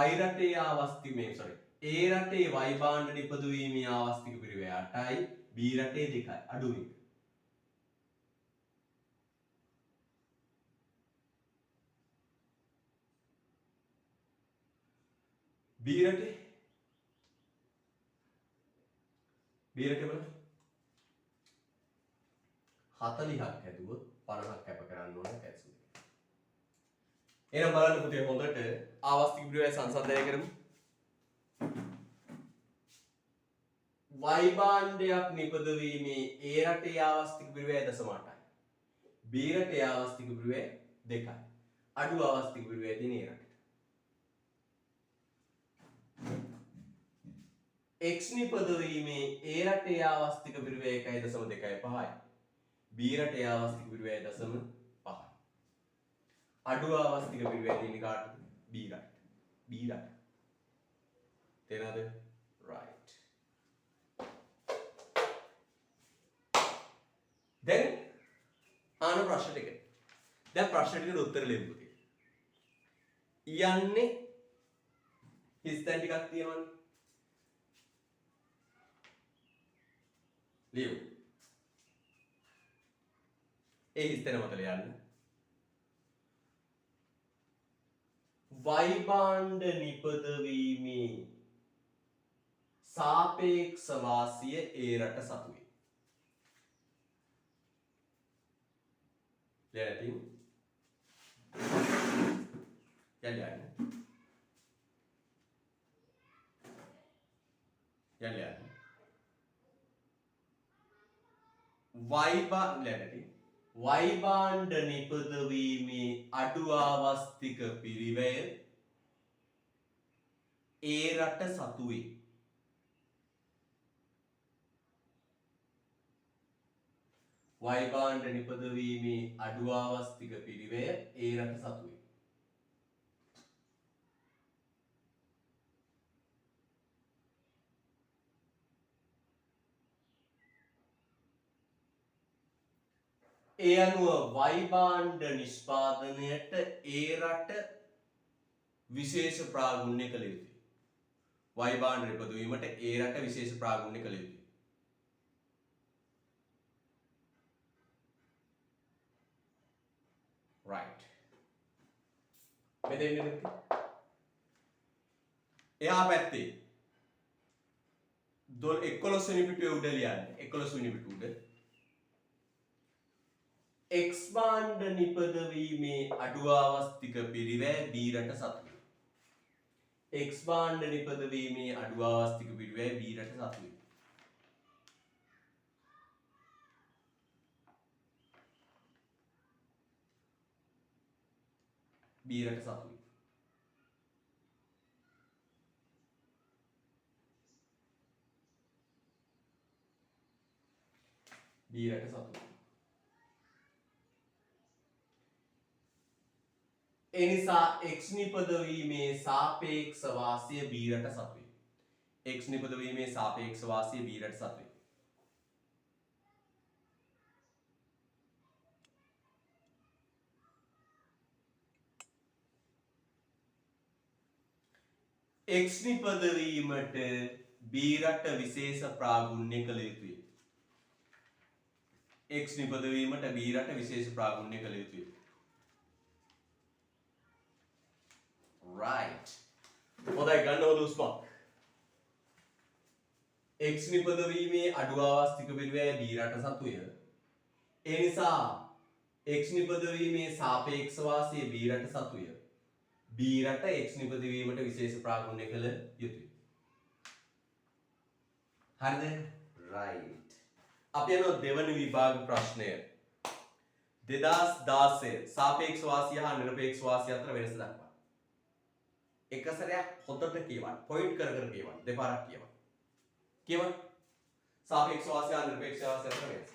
A: y රටේ ආවස්තික මේ sorry A රටේ y භාණ්ඩ නිපදවීමේ ආවස්තික පිරිවැය 8යි B රටේ 2යි. අඩු මේක. B රටේ බලන්න 40ක් හැදුවොත් 50ක් කැප කරන්න ඕන කැල්සියම්. එහෙනම් බලන්න පුතේ හොඳට ආවස්තික පිරිවැය සංසන්දනය කරමු. y භාණ්ඩයක් නිපදවීමේ A රටේ ආවස්තික පිරිවැය 0.8යි. B රටේ ආවස්තික පිරිවැය 2යි. අඩු ආවස්තික පිරිවැය තියෙන A රටේ. x නිපදවීමේ A රටේ ආවස්තික පිරිවැය 1.25යි. B රටේ ආවස්තික පිරිවැය 0.5යි. අඩු ආවස්තික පිරිවැය තියෙන කාටද? B රට. B රට. තේරෙනවද? right. දැන් ආන ප්‍රශ්න ටික. දැන් ප්‍රශ්න ටිකට උත්තර ලියමු පුතේ. යන්නේ හිස්තැන් ටිකක් තියෙනවනේ. ලියමු. ඒ හිස්තැන මත ලියන්න. y භාණ්ඩ නිපදවීමේ සාපේක්ෂ වාසිය A රට සතු වේ. ලියන්න. යන්න. y bar ලියන්න. වයි භාණ්ඩ නිපදවීමේ අඩු ආවස්තික පිරිවැය ඒ රට සතු වේ. වයි භාණ්ඩ නිපදවීමේ අඩු ආවස්තික පිරිවැය ඒ රට සතු වේ. ඒ අනුව වයි භාණ්ඩ නිෂ්පාදනයට ඒ රට විශේෂ ප්‍රාගුණ්‍ය කළ යුතුයි. වයි භාණ්ඩ නිපදවීමට ඒ රට විශේෂ ප්‍රාගුණ්‍ය කළ යුතුයි. right. මෙතෙන් නෙමෙයි. එහා පැත්තේ 11 වෙනි පිටුවේ උඩ ලියන්නේ 11 වෙනි පිටුව උඩ X භාණ්ඩ නිපදවීමේ අඩු ආවස්තික පිරිවැය B රට සතු වේ. X භාණ්ඩ නිපදවීමේ අඩු ආවස්තික පිරිවැය B රට සතු වේ. B රට සතු වේ. B රට සතු වේ. ඒ නිසා x නිපදවීමේ සාපේක්ෂ වාසිය b රට සතු වේ. x නිපදවීමේ සාපේක්ෂ වාසිය b රට සතු වේ. x නිපදවීමට b රට විශේෂ ප්‍රාගුණ්‍ය කළ යුතුය. x නිපදවීමට b රට විශේෂ ප්‍රාගුණ්‍ය කළ යුතුය. right. හොඳයි ගන්න ඕන උස්මක්. x නිපදවීමේ අඩු ආවස්තික පිරිවැය b රට සතුය. ඒ නිසා x නිපදවීමේ සාපේක්ෂ වාසිය b රට සතුය. b රට x නිපදවීමට විශේෂ ප්‍රාගුණ්‍ය කළ යුතුය. හරිද? right. අපි යනවා දෙවන විභාග ප්‍රශ්නය. 2016 සාපේක්ෂ වාසිය හා නිරපේක්ෂ වාසිය අතර වෙනස දක්වන්න. එක සැරයක් හොඳට කියවන්න. පොයින්ට් කර කර කියවන්න. දෙපාරක් කියවන්න. කියවන්න. සාපේක්ෂ වාසිය හා නිරපේක්ෂ වාසිය අතර වෙනස.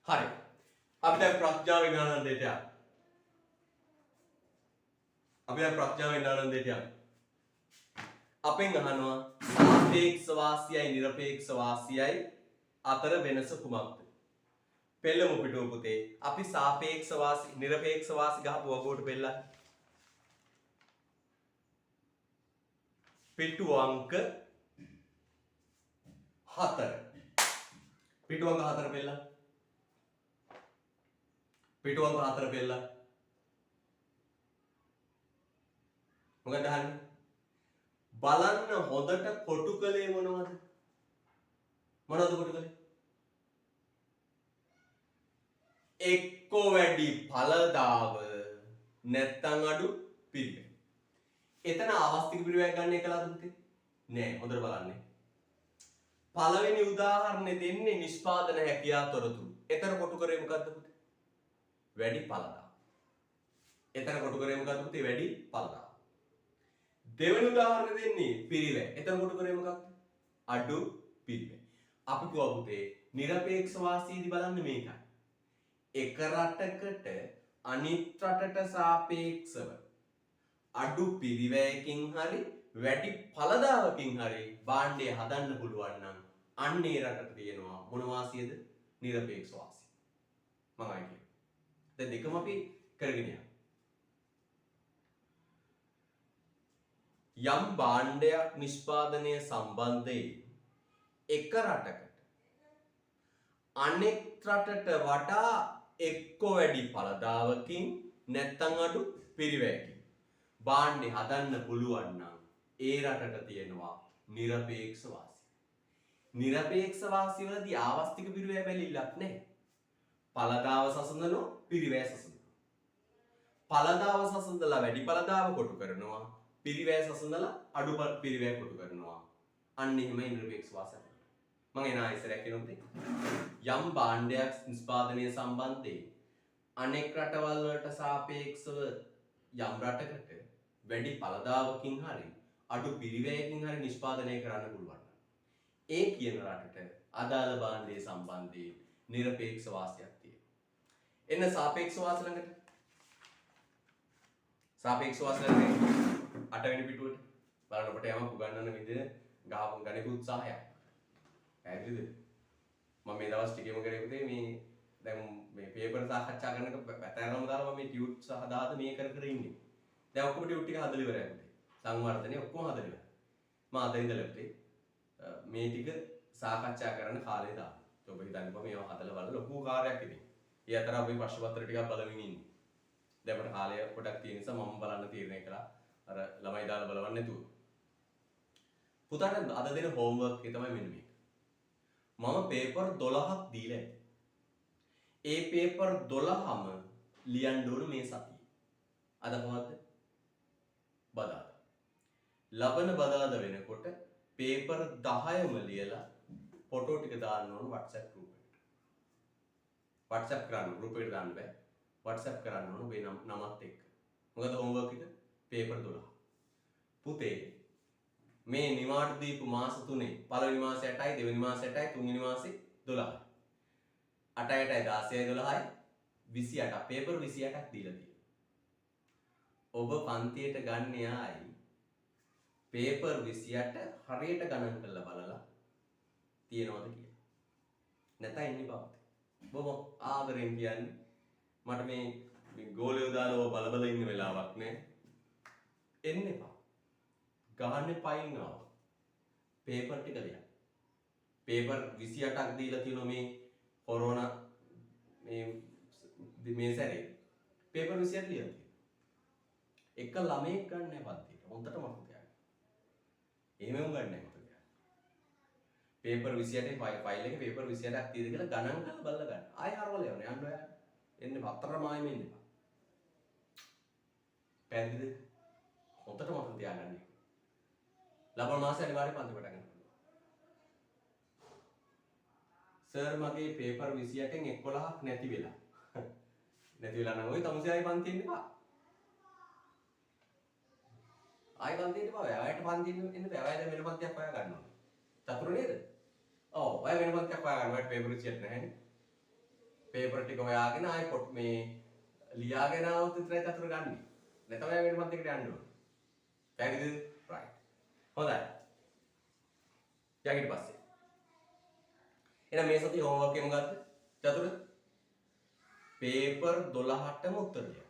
A: හරි. අපි දැන් ප්‍රඥා විඥානන්දයට යමු. අපෙන් අහනවා සාපේක්ෂ වාසියයි නිරපේක්ෂ වාසියයි අතර වෙනස කුමක්ද? පෙළමු පිටුව පුතේ. අපි සාපේක්ෂ වාසි නිරපේක්ෂ වාසි ගහපු වගුවට පෙළලා. පිටු අංක 4. පිටු අංක 4 පෙළලා. පිටු අංක 4 පෙළලා. මොකද අහන්නේ? බලන්න හොඳට කොටු කලේ මොනවද? මොනවද කොටු කලේ? එක්කෝ වැඩි ඵලදාව නැත්තම් අඩු පිරිවැය. එතන අවස්තික පිරිවැය ගන්න එකලාද පුතේ? නෑ හොඳට බලන්න. පළවෙනි උදාහරණය දෙන්නේ නිෂ්පාදන හැකියා තොරතුරු. එතන කොටු කරේ මොකද්ද පුතේ? වැඩි ඵලදාව. එතන කොටු කරේ මොකද්ද පුතේ? වැඩි ඵලදාව. දෙවෙනි උදාහරණය දෙන්නේ පිරිවැය. එතන කොටු කරේ මොකක්ද? අඩු පිරිවැය. අපි කිව්වා පුතේ නිරපේක්ෂ වාසියේදී බලන්න මේකයි. එක රටකට අනිත් රටට සාපේක්ෂව අඩු පිරිවැයකින් හරි වැඩි ඵලදායකින් හරි භාණ්ඩය හදන්න පුළුවන් නම් අන්න ඒ රටට තියෙනවා මොන වාසියද? නිරපේක්ෂ වාසිය. මම අයිතියි. දැන් දෙකම අපි කරගෙන යනවා. යම් භාණ්ඩයක් නිෂ්පාදනය සම්බන්ධයෙන් එක රටකට අනෙක් රටට වඩා එක්ක වැඩි ඵලදායකින් නැත්නම් අඩු පිරිවැයකින් භාණ්ඩේ හදන්න පුළුවන් නම් ඒ රටට තියෙනවා නිරපේක්ෂ වාසිය. නිරපේක්ෂ වාසිය වලදී ආවස්තික පිරිවැය බැලිල්ලක් නැහැ. ඵලදාව සසඳනෝ පිරිවැය සසඳනෝ. ඵලදාව සසඳලා වැඩි ඵලදාව කොටු කරනවා. පිරිවැය සසඳලා අඩු පිරිවැය කොටු කරනවා. අන්න එහෙමයි නිරපේක්ෂ වාසිය. මම එන ආයසරයක් කියනොත් යම් භාණ්ඩයක් නිෂ්පාදනය සම්බන්ධයෙන් අනෙක් රටවල් වලට සාපේක්ෂව යම් රටකට වැඩි ඵලදායකින් හරි අඩු පිරිවැයකින් හරි නිෂ්පාදනය කරන්න පුළුවන්. ඒ කියන රටට අදාළ භාණ්ඩයේ සම්බන්ධයෙන් නිරපේක්ෂ වාසියක් තියෙනවා. එන්න සාපේක්ෂ වාසිය ළඟට. සාපේක්ෂ වාසිය ළඟට 8 වෙනි පිටුවට බලන්න ඔබට යමක් උගන්වන්න විදිහ ගණිත උත්සාහයක්. පැහැදිලිද? මම මේ දවස් ටිකේම කරේ පුතේ මේ දැන් මේ පේපර් සාකච්ඡා කරනකොට පැතරම දාලා මම මේ ටියුට් සහ දාද මේ කර ඉන්නේ. දැන් ඔක්කොම ටියුට් ටික හදලා ඉවරයි පුතේ. සංවර්ධනේ ඔක්කොම හදලා ඉවරයි. මම අද ඉඳලා පුතේ මේ ටික සාකච්ඡා කරන්න කාලේ දානවා. ඔබ හිතන්නේ මේවා හදලා බලලා ලොකු කාර්යයක් ඉතින්. ඒ අතර අපි ප්‍රශ්න පත්‍ර ටිකක් බලමින් ඉන්නේ. දැන් අපිට කාලය පොඩක් තියෙන නිසා මම බලන්න තීරණය කළා. අර ළමයි දාලා බලවන්න නැතුව. පුතාට අද දෙන හෝම්වර්ක් එක තමයි මෙන්න මේක. මම පේපර් 12ක් දීලා ඇති. ඒ පේපර් 12ම ලියන්න ඕන මේ සතියේ. අද කොහොමද? බදාදා. ලබන බදාදා වෙනකොට පේපර් 10ම ලියලා ෆොටෝ ටික දාන්න ඕන WhatsApp group එකට. WhatsApp කරන්න group එකට දාන්න බෑ. WhatsApp කරන්න ඕන ඔබේ නමත් එක්ක. මොකද හෝම්වර්ක් එක පේපර් 12. පුතේ මේ නිවාඩු දීපු මාස 3 පළවෙනි මාසේ 8යි දෙවෙනි මාසේ 8යි තුන්වෙනි මාසේ 12යි 8යි 8යි 16යි 12යි 28ක් පේපර් 28ක් දීලා තියෙනවා. ඔබ පන්තියට ගන්න යායි පේපර් 28 හරියට ගණන් කරලා බලලා තියෙනවද කියලා. නැතයි ඉන්නේ පාපතේ. බොහොම ආදරෙන් කියන්නේ මට මේ ගෝලියෝ දාලා ඔය බලබල ඉන්න වෙලාවක් නෑ. එන්න එපා. ගහන්නේ පයින් ආවා. පේපර් ටික ලියන්න. පේපර් 28ක් දීලා තියෙනවා මේ කොරෝනා මේ සැරේ. පේපර් 28 ලියලා තියෙනවා. එක ළමයෙක් ගන්න නැහැ පන්තියට. හොඳට මතක තියාගන්න. එහෙමම ගන්න නැහැ මතක තියාගන්න. පේපර් 28 ෆයිල් එකේ පේපර් 28ක් තියෙද කියලා ගණන් කරලා බලලා ගන්න. ආයෙ හරවල යන්න යන්න ඔයා. එන්නේ පතරම ආයෙම එන්න එපා. පැහැදිලිද? හොඳට මතක තියාගන්න. ලබන මාසේ අනිවාර්යයෙන් පන්ති පටන් ගන්න. සර් මගේ පේපර් 28න් 11ක් නැති වෙලා. නැති වෙලා නම් ඔය තමුසේ ආයි පන්ති එන්න එපා. ආයි පන්ති එන්න එපා. ඔයාලට පන්ති එන්න බෑ. ඔයා දැන් වෙන පන්තියක් හොයා ගන්නවා. චතුර නේද? ඔව්. ඔයා වෙන පන්තියක් හොයා ගන්න. ඔයාට පේපර් 28 නැහැනේ. පේපර් ටික හොයාගෙන ආයි පොට් මේ ලියාගෙන આવොත් විතරයි චතුර ගන්නෙ. නැත්නම් ඔයා වෙන පන්තියකට යන්න ඕනේ. පැහැදිලිද? right. හොඳයි. ඊට පස්සේ එහෙනම් මේ සතියේ හෝම්වර්ක් එක මොකද්ද? චතුර පේපර් 12ටම උත්තර ලියන්න.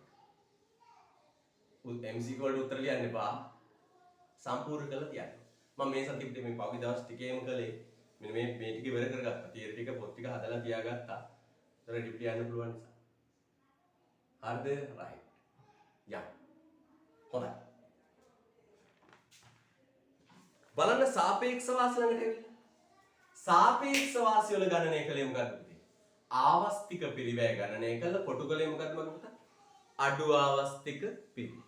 A: MCQ වලට උත්තර ලියන්න එපා. සම්පූර්ණ කරලා තියන්න. මම මේ සතියේ මේ පහුගිය දවස් ටිකේම කළේ මෙන්න මේ ටික ඉවර කරගත්තා. තියරි ටික පොත් ටික හදලා තියාගත්තා. ඒතර ඩිප්ටි යන්න පුළුවන් නිසා. හරිද? right. යා. හොඳයි. බලන්න සාපේක්ෂ වාසිය ළඟට එවිලා. සාපේක්ෂ වාසිය වල ගණනය කළේ මොකද්ද පුතේ? ආවස්තික පිරිවැය ගණනය කළා කොටු කළේ මොකද්ද මගේ පුතා? අඩු ආවස්තික පිරිවැය.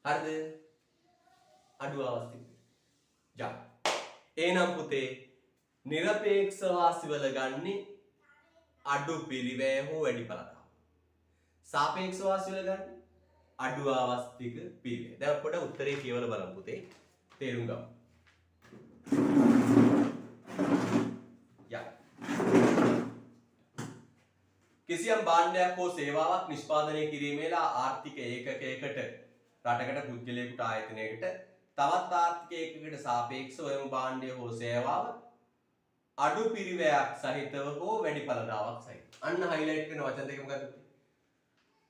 A: හරිද? අඩු ආවස්තික පිරිවැය. යා. එහෙනම් පුතේ නිරපේක්ෂ වාසි වල ගන්නේ අඩු පිරිවැය හෝ වැඩි ඵලදාව. සාපේක්ෂ වාසි වල ගන්නේ අඩු ආවස්තික පිරිවැය. දැන් පොඩ උත්තරේ කියවලා බලමු පුතේ. තේරුම් ගමු. යා කිසියම් භාණ්ඩයක් හෝ සේවාවක් නිෂ්පාදනය කිරීමේලා ආර්ථික ඒකකයකට රටකට පුද්ගලයෙකුට ආයතනයකට තවත් ආර්ථික ඒකකයකට සාපේක්ෂව එම භාණ්ඩය හෝ සේවාව අඩු පිරිවැයක් සහිතව හෝ වැඩි ඵලදාවක් සහිතව. අන්න හයිලයිට් කරන වචන දෙක මොකක්ද?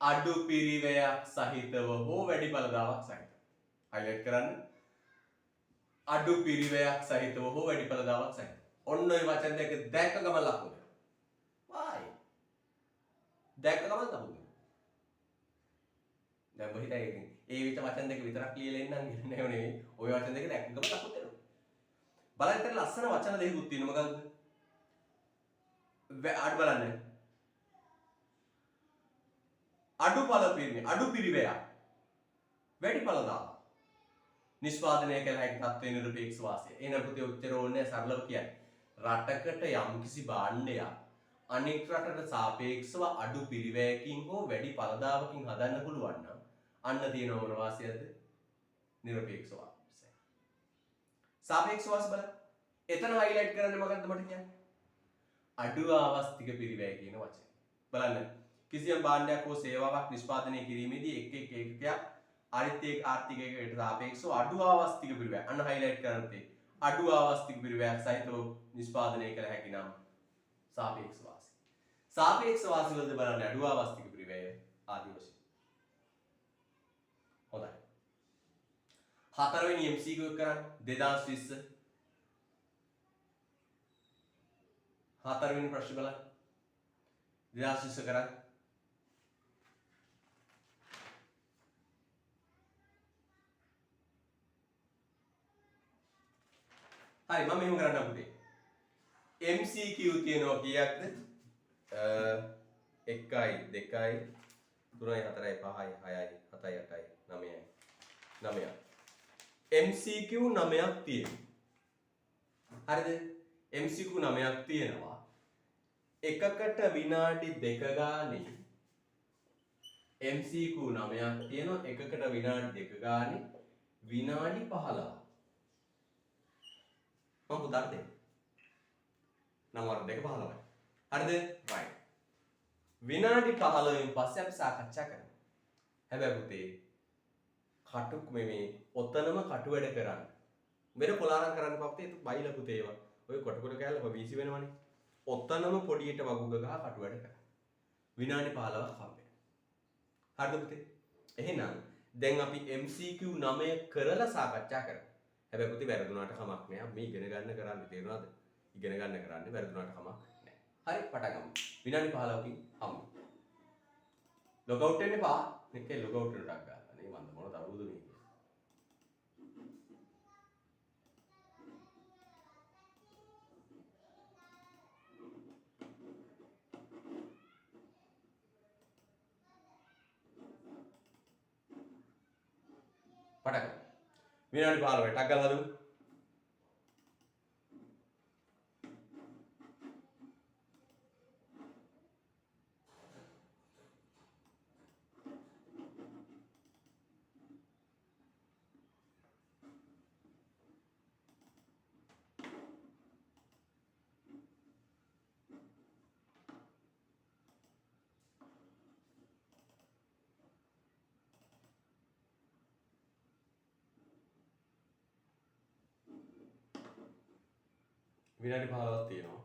A: අඩු පිරිවැයක් සහිතව හෝ වැඩි ඵලදාවක් සහිතව. හයිලයිට් කරන්න. අඩු පිරිවැයක් සහිතව හෝ වැඩි ඵලදාවක් සහිතව. ඔන්න ඔය වචන දෙක දැක්ක ගමන් ලකුණු. වයි. දැක්ක ගමන් ලකුණු. දැන් මොහිතයි ඉතින් ඒ විත වචන දෙක විතරක් ලියලා එන්නම් නෙවෙයි නෙවෙයි. ඔය වචන දෙක දැක්ක ගමන් ලකුණු දෙනවා. බලන්න ඉතින් ලස්සන වචන දෙකකුත් තියෙනවා මොකද්ද? අඩ බලන්න. අඩු ඵල පිරිමි අඩු පිරිවැයක් වැඩි ඵලදාව. නිෂ්පාදනය කළ හැකි තත්ත්වයේ නිරපේක්ෂ වාසය. එහෙනම් පුතේ උත්තර ඕනේ සරලව කියන්නේ. රටකට යම්කිසි භාණ්ඩයක් අනෙක් රටට සාපේක්ෂව අඩු පිරිවැයකින් හෝ වැඩි ඵලදාවකින් හදන්න පුළුවන් නම් අන්න තියෙන මොන වාසියද? නිරපේක්ෂ වාසය. සාපේක්ෂ වාසය බලන්න. එතන හයිලයිට් කරන්නේ මොකද්ද මට කියන්නේ? අඩු ආවස්තික පිරිවැය කියන වචනේ. බලන්න. කිසියම් භාණ්ඩයක් හෝ සේවාවක් නිෂ්පාදනය කිරීමේදී එක් ඒකකයක් ආර්ථික ඒකකයකට සාපේක්ෂව අඩු ආවස්තික පිරිවැය. අන්න හයිලයිට් කරන්නේ. අඩු ආවස්තික පිරිවැයක් සහිතව නිෂ්පාදනය කළ හැකි නම් සාපේක්ෂ වාසි. සාපේක්ෂ වාසි වලද බලන්න අඩු ආවස්තික පිරිවැය ආදී වශයෙන්. හොඳයි. හතරවෙනි MCQ එක කරන්න 2020 හතරවෙනි ප්‍රශ්න බලන්න 2020 කරන්න. හරි මම මෙහෙම කරන්නම් පුතේ. MCQ තියෙනවා කීයක්ද? 1යි 2යි 3යි 4යි 5යි 6යි 7යි 8යි 9යි 9යි. MCQ 9ක් තියෙනවා. හරිද? MCQ 9ක් තියෙනවා. එකකට විනාඩි 2 ගානේ MCQ 9ක් තියෙනවා. එකකට විනාඩි 2 ගානේ විනාඩි 15. මම උදාහරණ දෙන්න. නම්බර 2 15යි. හරිද? right. විනාඩි 15න් පස්සේ අපි සාකච්ඡා කරමු. හැබැයි පුතේ කටුක් මේ ඔතනම කටු වැඩ කරන්න. මෙර පොලාරම් කරන්න පස්සේ බයිලා පුතේ ඒවා. ඔය කොට කොට කෑල්ල වීසි වෙනවනේ. ඔතනම පොඩියට වගුග ගහ කටු වැඩ කරන්න. විනාඩි 15ක් හම්බෙනවා. හරිද පුතේ? එහෙනම් දැන් අපි MCQ 9 කරලා සාකච්ඡා කරමු. හැබැයි පුතේ වැරදුනාට කමක් නෑ. මේ ඉගෙන ගන්න කරන්නේ තේරුණාද? ඉගෙන ගන්න කරන්නේ වැරදුනාට කමක් නෑ. හරි පටන් ගමු. විනාඩි 15කින් හම්බ. ලොග් අවුට් වෙන්න එපා. මේකේ ලොග් අවුට් වෙනටක් ගන්න. නේ මන්ද මොන දරුවද මේ. පටන් ගමු. විනාඩි 15 ටක් ගාලා හදමු. විනාඩි 15ක් තියෙනවා.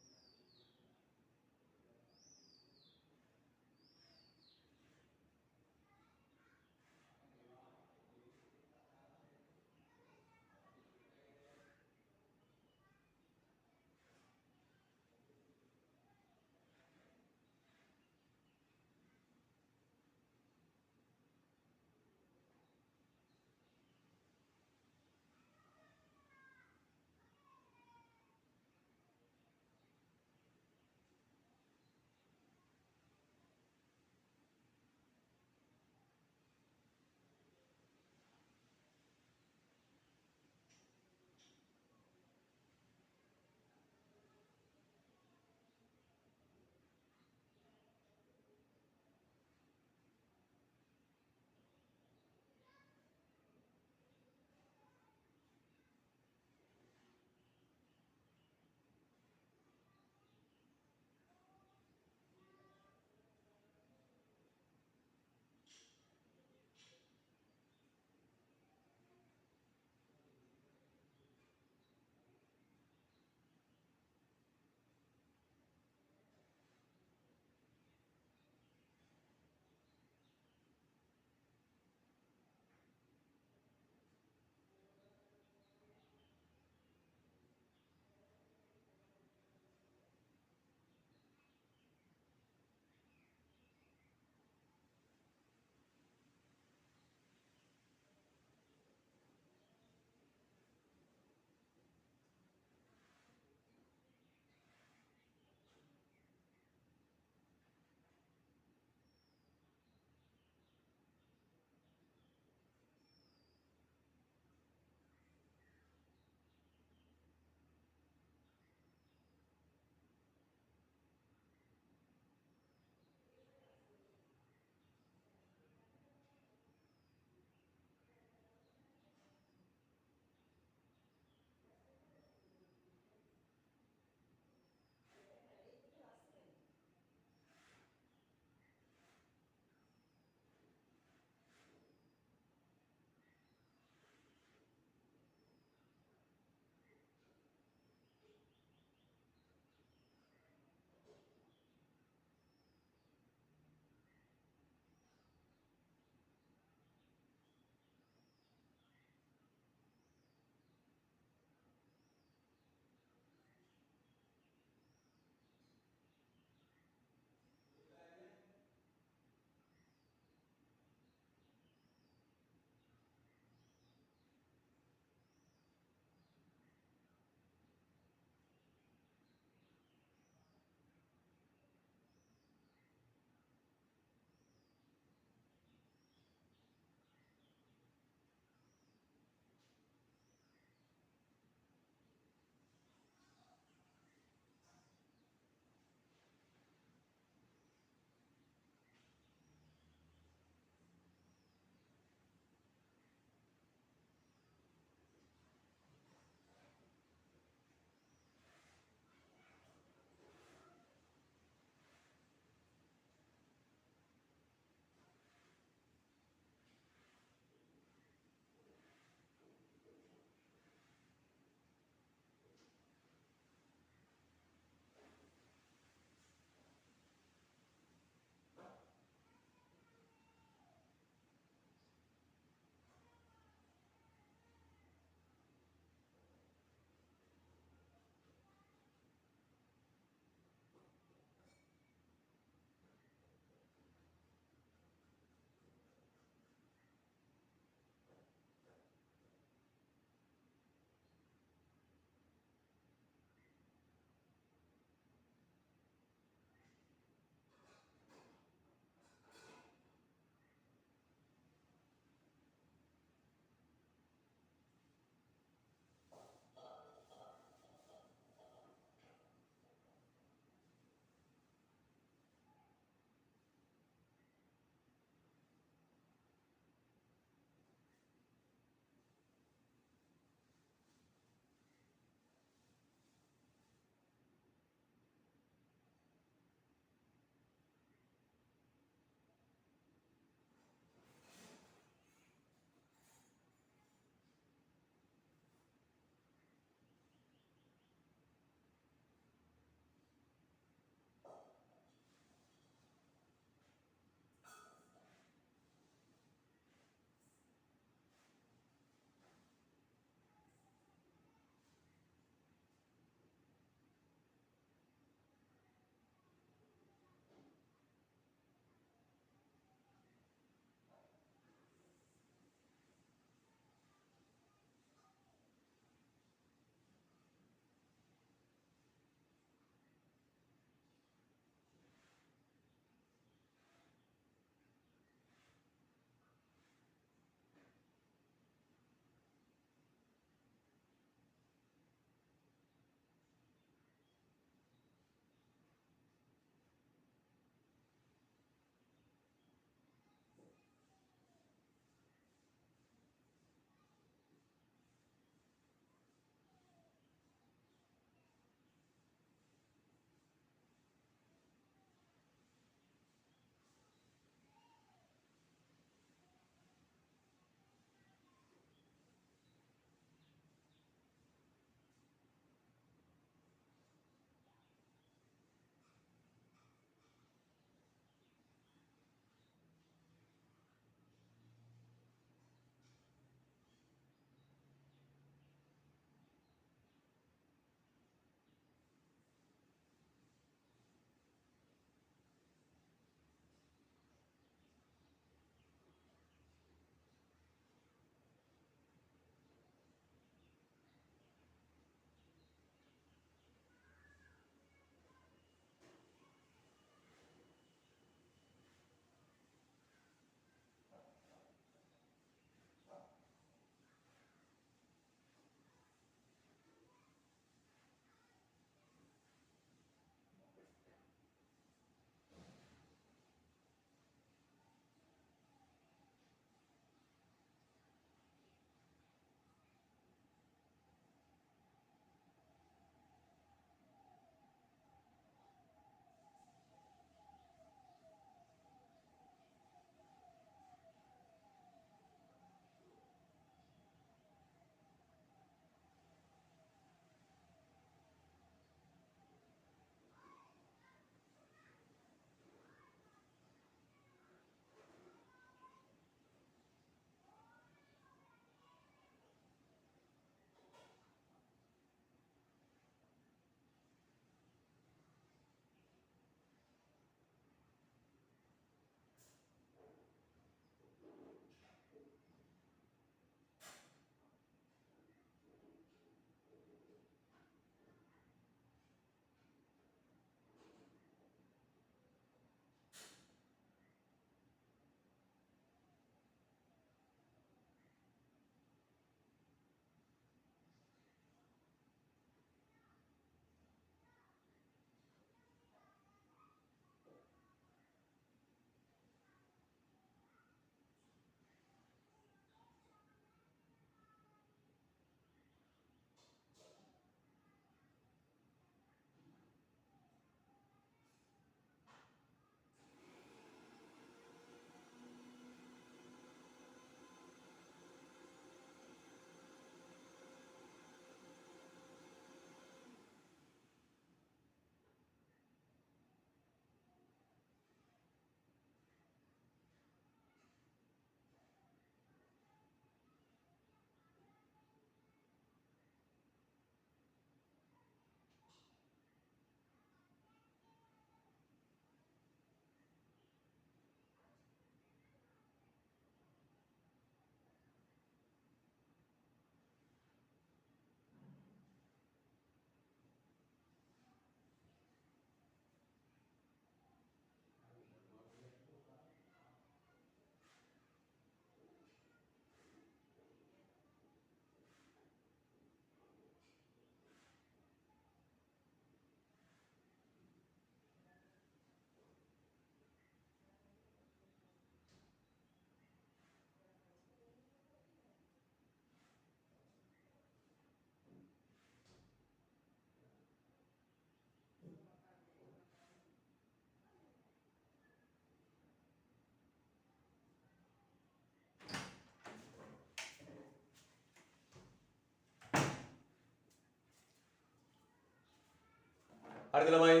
A: හරිද ළමයි?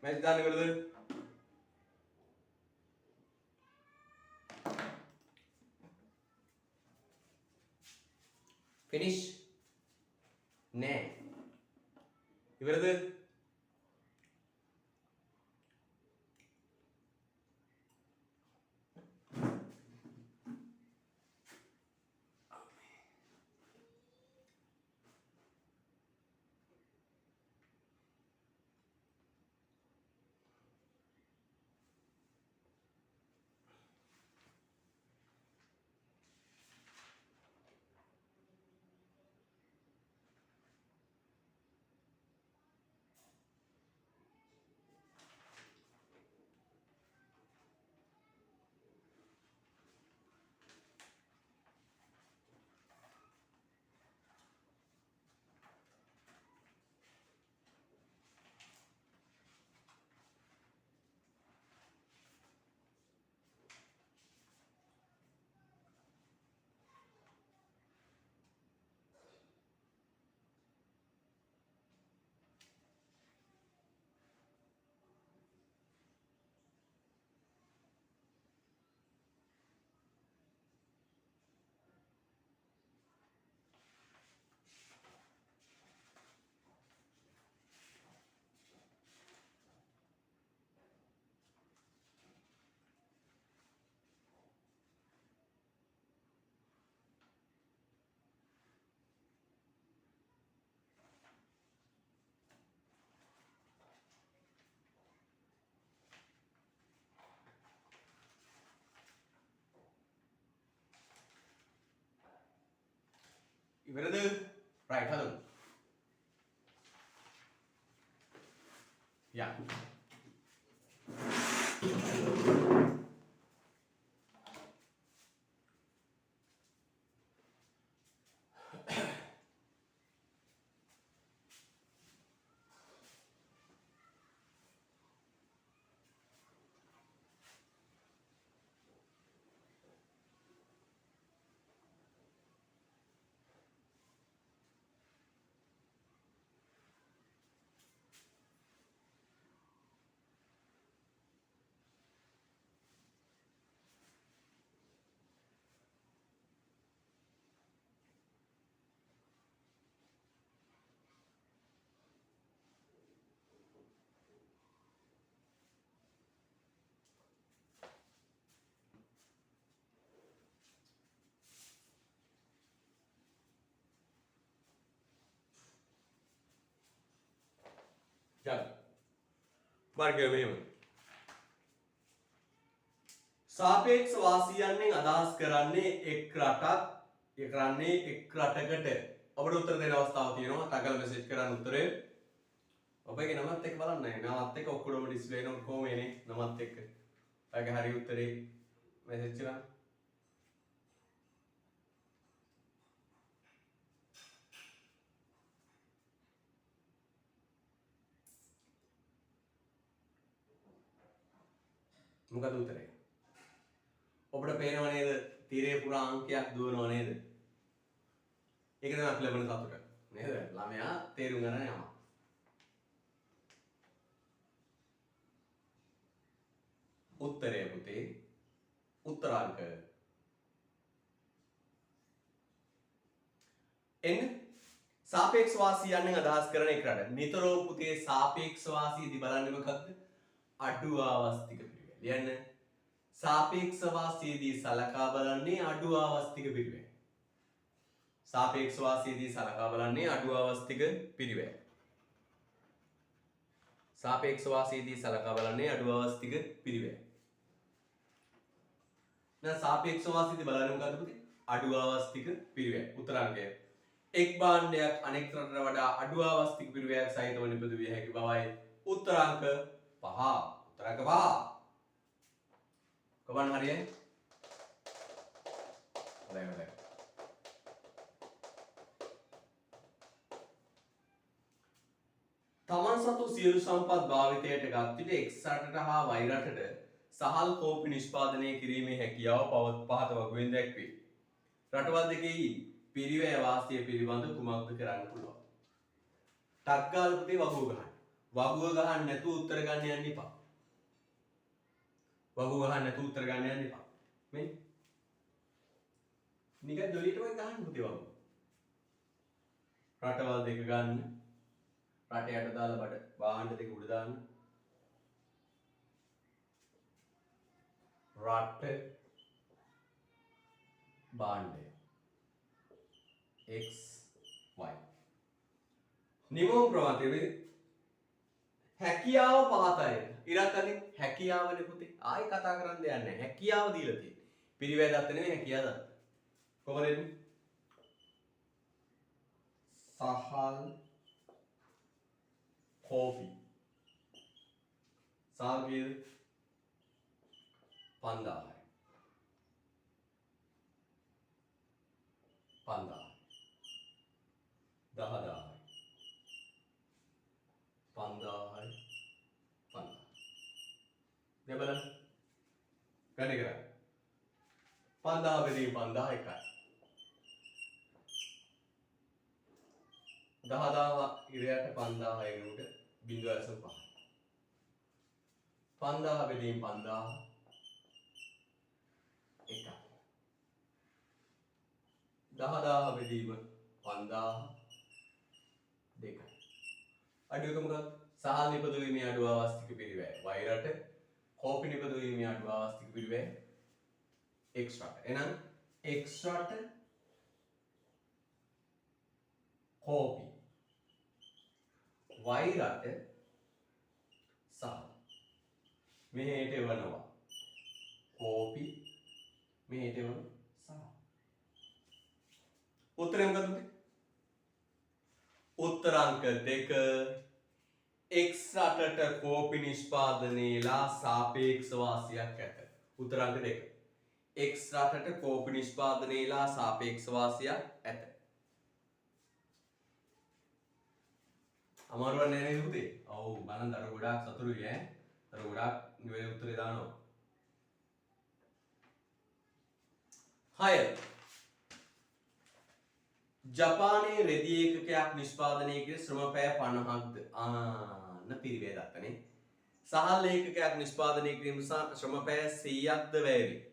A: මැච් දාන්න ඉවරද? finish නෑ. ඉවරද? ඉවරද? right හදමු. යා. වර්ගය මෙහෙම. සාපේක්ෂ වාසියන්ගෙන් අදහස් කරන්නේ එක් රටකට ඔබට උත්තර දෙන්න අවස්ථාවක් තියෙනවා. ටගල් මෙසේජ් කරන්න උත්තරේ. ඔබගේ නමත් එක්ක බලන්න. නමත් එක්ක ඔක්කොම ඩිස්ප්ලේ වෙනවා කොහොම එන්නේ නමත් එක්ක. ඔයගේ හරි උත්තරේ මෙසේජ් කරන්න. මොකද උත්තරේ? ඔබට පේනව නේද? තීරයේ පුරා අංකයක් දුවනව නේද? ඒක තමයි අපි ලබන සතුට. නේද? ළමයා තේරුම් ගන්න යනවා. උත්තරය පුතේ. උත්තරාංක. එන්න සාපේක්ෂ වාසියන්ගෙන් අදහස් කරන එක රට. නිතරම පුතේ සාපේක්ෂ වාසියදී බලන්නේ මොකක්ද? අඩු ආවස්තික පිරිවැය. ලියන්න. සාපේක්ෂ වාසියදී සලකා බලන්නේ අඩු ආවස්තික පිරිවැය. සාපේක්ෂ වාසියදී සලකා බලන්නේ අඩු ආවස්තික පිරිවැය. සාපේක්ෂ වාසියදී සලකා බලන්නේ අඩු ආවස්තික පිරිවැය. දැන් සාපේක්ෂ වාසියදී බලන්නේ මොකද්ද පුතේ? අඩු ආවස්තික පිරිවැය. උත්තරාංකය. එක් භාණ්ඩයක් අනෙක් රටට වඩා අඩු ආවස්තික පිරිවැයක් සහිතව නිපද විය හැකි බවයි උත්තරාංක 5. උත්තරාංක 5. කොහොමද හරියන්නේ? හොඳයි. තමන් සතු සියලු සම්පත් භාවිතයට ගත් විට එක් රටට හා වයි රටට සහල් කෝපි නිෂ්පාදනය කිරීමේ හැකියාව පහත වගුවෙන් දැක්වේ. රටවල් දෙකෙහි පිරිවැය වාසිය පිළිබඳ කුමක්ද කරන්න පුළුවන්? ටක් ගාලා පුතේ වගුව ගන්න. වගුව ගහන්න නැතුව උත්තර ගන්න යන්න එපා. වගුව ගහන්න නැතුව උත්තර ගන්න යන්න එපා. මෙන්න නිකන් ජොලියට වගේ ගහන්න පුතේ වගුව. රටවල් දෙක ගන්න. රට යට දාලා බඩ වාහන දෙක උඩ දාන්න. රට භාණ්ඩය x y නිමෝම් ප්‍රමාණය හැකියාව පහතයි. ඉරක් අදින් හැකියාවනේ පුතේ. ආයි කතා කරන්න දෙයක් නැහැ. හැකියාව දීලා තියෙන්නේ. පිරිවැය දත්ත නෙමෙයි හැකියාව දත්ත. කොහොමද එන්නේ? සහල් කෝපි. සහල් කීයද? 5000යි. 5000. 10000යි. 5000යි. 5000. දැන් බලන්න. ගන්න එක. 5000 බෙදීම 5000 එකයි. 10000 ඉරයට 5000 එකට 0.5. 5000 බෙදීම 5000 එකයි. 10000 බෙදීම 5000 දෙකයි. අඩුවක මොකක්ද? සහල් නිපදවීමේ අඩු ආවස්තික පිරිවැය y රට, කෝපි නිපදවීමේ අඩු ආවස්තික පිරිවැය x රට. එහෙනම් x රට කෝපි y රට සහල් මෙහෙට එවනවා කෝපි මෙහෙට එවනවා සහල්. උත්තරය මොකද? උත්තරාංක 2 x රටට කෝපි නිෂ්පාදනයේලා සාපේක්ෂ වාසියක් ඇත. උත්තරාංක 2 x රටට කෝපි නිෂ්පාදනයේලා සාපේක්ෂ වාසියක් ඇත. අමාරුවක් නෑ නේද පුතේ? ඔව් බලන්න අර ගොඩාක් සතුටුයි ඈ. අර ගොඩාක් නිවැරදි උත්තරේ දානවා. 6 ජපානයේ රෙදි ඒකකයක් නිෂ්පාදනය කිරීමේ ශ්‍රම පැය 50ක්ද ආන්න පිරිවැය දක්වන්නේ. සහල් ඒකකයක් නිෂ්පාදනය කිරීම ශ්‍රම පැය 100ක්ද වැය වේ.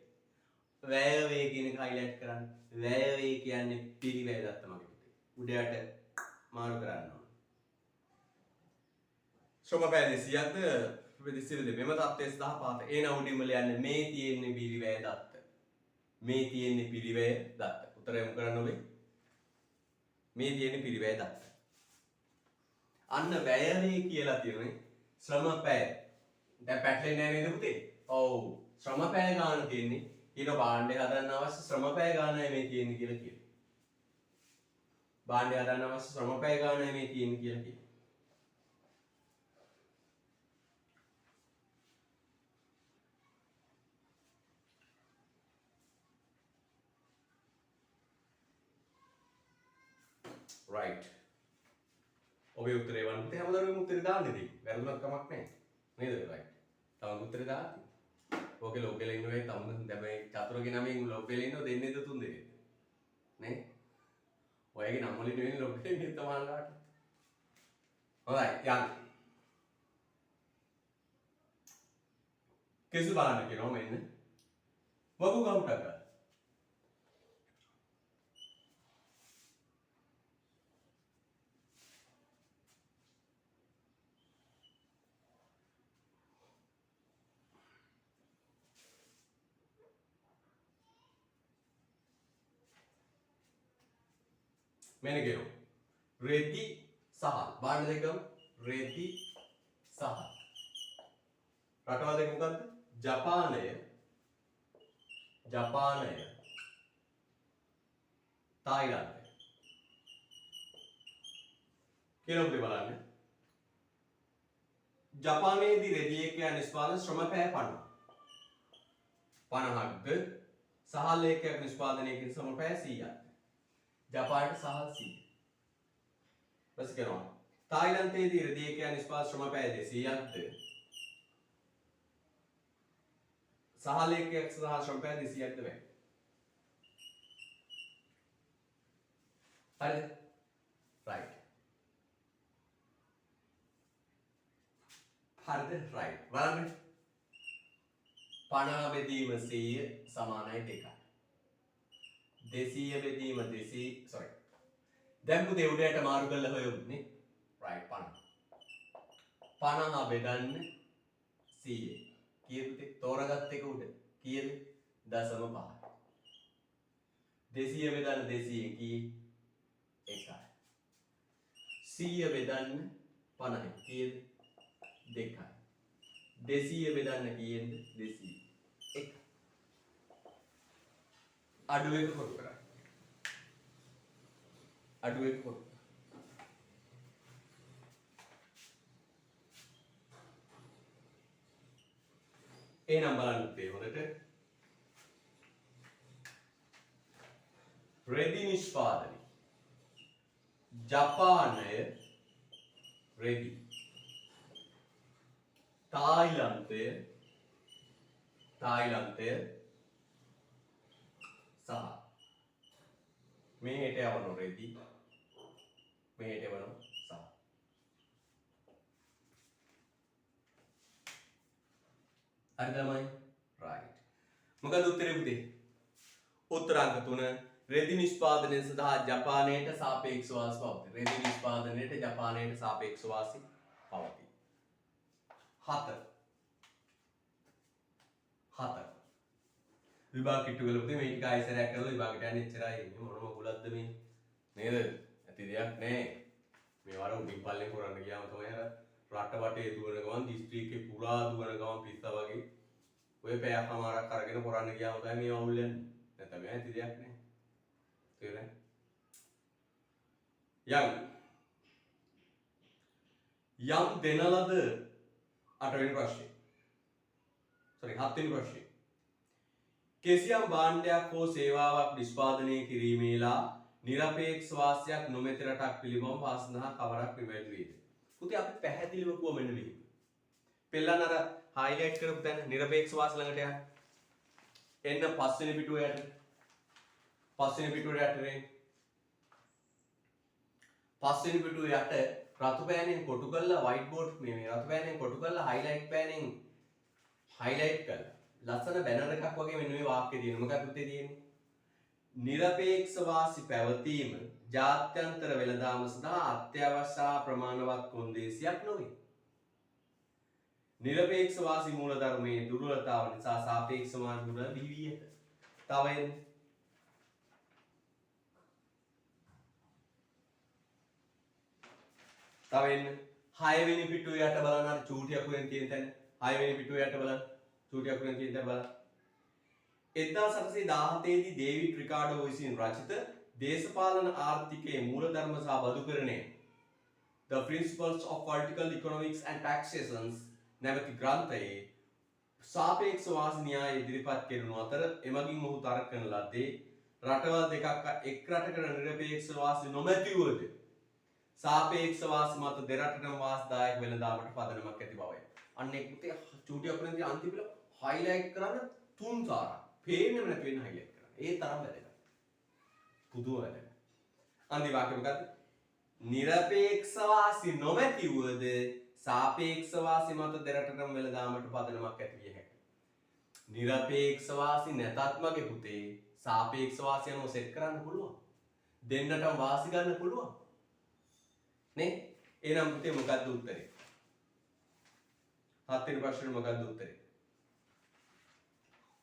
A: වැය වේ කියන එක highlight කරන්න. වැය වේ කියන්නේ පිරිවැය දත්ත මගේ පුතේ. උඩයට මාරු කරන්න ඕන. ශ්‍රම පැය 200ක්ද ප්‍රතිශතද මෙම තත්ත්වයේ 15. එන උඩින්ම ලියන්නේ මේ තියෙන්නේ පිරිවැය දත්ත. මේ තියෙන්නේ පිරිවැය දත්ත. උත්තරය මොකද කරන්න ඕනේ? මේ තියෙන පිරිවැය දත්ත. අන්න වැය වේ කියලා තියෙන්නේ ශ්‍රම පැය. දැන් පැටලෙන්නේ නැහැ නේද පුතේ? ඔව්. ශ්‍රම පැය ගන්න තියෙන්නේ ඊට භාණ්ඩය හදන්න අවශ්‍ය ශ්‍රම පැය ගන්නයි මේ තියෙන්නේ කියලා කියනවා. භාණ්ඩය හදන්න අවශ්‍ය ශ්‍රම පැය ගන්නයි මේ තියෙන්නේ කියලා කියනවා. right. ඔබේ උත්තරේ වන්න පුතේ හැමදාම උත්තරේ දාන්න ඉතින්. වැරදුනක් කමක් නැහැ. නේද? right. තම උත්තරේ දාන්න. ඕකේ ලෝකෙල ඉන්නේ තම දැන් මේ චතුරගේ නමෙන් ලෝකෙල ඉන්නව දෙන්නේද තුන් දෙනෙක්ද? නේ? ඔයගේ නම් වලින් නෙවෙයි ලෝකෙල ඉන්නේ තමන්ලාට. හොඳයි යන්න. කිසි බලන්න කියනවා මෙන්න. වගු කවුටක. මෙන්න කියනවා. රෙදි සහල්. භාණ්ඩ දෙකම රෙදි සහල්. රටවල් දෙක මොකද්ද? ජපානය තායිලන්තය. කියලා උදේ බලන්න. ජපානයේදී රෙදි ඒකක නිෂ්පාදන ශ්‍රම පැය 50. 50ක්ද සහල් ඒකක නිෂ්පාදනය කිරීම ශ්‍රම පැය 100ක්. ජපානයේ සහල් 100. බස් කරනවා. තායිලන්තයේදී රෙදි ඒකක නිෂ්පාදන ශ්‍රම පැය 200ක්ද සහල් ඒකක සහ ශ්‍රම පැය 200ක්ද වේ. හරිද? right. හරිද? right. බලන්න. 50 බෙදීම 100 සමානයි 2යි. 200 බෙදීම 200 sorry. දැන් පුතේ උඩයට මාරු කරලා හොයමු නේ. right 50. 50 බෙදන්න 100. කීයද පුතේ? තෝරගත්ත එක උඩ. කීයද? 0.5. 200 බෙදන්න 200 කී? 1යි. 100 බෙදන්න 50 කීයද? 2යි. 200 බෙදන්න කීයද? 200. 1. අඩු එක කොටු කරන්න. අඩු එක කොටු. එහෙනම් බලන්න පුතේ හොඳට. රෙදි නිෂ්පාදනය. ජපානය රෙදි. තායිලන්තය සහ මෙහෙට යවන රෙදි මෙහෙට යවන සහ හරි තමයි right මොකද උත්තරේ පුතේ උත්තරාංක 3 රෙදි නිෂ්පාදනය සඳහා ජපානයට සාපේක්ෂ වාසි පවතී රෙදි නිෂ්පාදනයට ජපානයට සාපේක්ෂ වාසි පවතී 7 විභාග කිට්ටු කරලා පුතේ මේ ටික ආයෙසරයක් කරලා විභාගයට යන්න එච්චරයි ඉන්නේ මොනම ගුලක්ද මේ නේද ඇති දෙයක් නෑ මේ වර උඩින් පල්ලෙන් කරන්න ගියාම තමයි අර රට වටේ දුවන ගමන් දිස්ත්‍රික්කේ පුරා දුවන ගමන් පිස්සා වගේ ඔය පැයක් අමාරක් අරගෙන කරන්න ගියාම තමයි මේ අවුල් යන්නේ නැත්නම් මේ ඇති දෙයක් නෑ තේරෙන්නේ යම් දෙන ලද 8 වෙනි ප්‍රශ්නේ sorry 7 වෙනි ප්‍රශ්නේ කිසියම් භාණ්ඩයක් හෝ සේවාවක් නිෂ්පාදනය කිරීමේලා නිරපේක්ෂ වාසියක් නොමැති රටක් පිළිබඳව වාසනාව කවරක් නිවැරදි වේද? පුතේ අපි පැහැදිලිව කිව්ව මෙන්න මෙහෙම. පෙළන අර හයිලයිට් කරපු තැන නිරපේක්ෂ වාස ළඟට යන්න. එන්න පස්වෙනි පිටුව යට. පස්වෙනි පිටුවට යට වෙන්න. පස්වෙනි පිටුව යට රතු පෑනෙන් කොටු කරලා වයිට් බෝඩ් මේ රතු පෑනෙන් කොටු කරලා හයිලයිට් පෑනෙන් හයිලයිට් කරලා ලස්සන බැනර් එකක් වගේ මෙන්න මේ වාක්‍යය තියෙනවා. මොකක්ද උත්තේ තියෙන්නේ? නිරපේක්ෂ වාසි පැවතීම ජාත්‍යන්තර වෙළඳාම සඳහා අත්‍යවශ්‍ය ප්‍රමාණවත් කොන්දේසියක් නොවේ. නිරපේක්ෂ වාසි මූලධර්මයේ දුර්වලතාව නිසා සාපේක්ෂ වාසි මුල බිහි වී ඇත. තව එන්න 6 වෙනි පිටුවේ යට බලන්න අර චූටි අකුරෙන් තියෙන තැන 6 වෙනි පිටුවේ යට බලන්න චූටි අකුරෙන් තියෙන තැන බලන්න 1817 දී ඩේවිඩ් රිකාඩෝ විසින් රචිත දේශපාලන ආර්ථිකයේ මූලධර්ම සහ බදුකරණය The Principles of Political Economics and Taxation නැමැති ග්‍රන්ථයේ සාපේක්ෂ වාසි න්‍යාය ඉදිරිපත් කෙරෙනු අතර එමගින් ඔහු තර්ක කරන ලද්දේ රටවල් දෙකක් එක් රටකට නිරපේක්ෂ වාසි නොමැතිවද සාපේක්ෂ වාසි මත දෙරටටම වාසිදායක වෙළඳාමට පදනමක් ඇති බවයි. අන්න ඒක පුතේ චූටි අකුරෙන් තියෙන අන්තිම පිළ හයිලයිට් කරන්න 3 සාරක්. පේන්නේම නැති වෙන හයිලයිට් කරන්න. ඒ තරම් වැදගත්. පුදුම වැදගත්. අන්තිම වාක්‍ය මොකද්ද? නිරපේක්ෂ වාසි නොමැතිවද සාපේක්ෂ වාසි මත දෙරටටම වෙළඳාමට පදනමක් ඇති විය හැකියි. නිරපේක්ෂ වාසි නැතත් මගේ පුතේ සාපේක්ෂ වාසි යනෝ සෙට් කරන්න පුළුවන්. දෙන්නටම වාසි ගන්න පුළුවන්. නේ? එහෙනම් පුතේ මොකද්ද උත්තරේ? 7 වෙනි ප්‍රශ්නේ මොකද්ද උත්තරේ?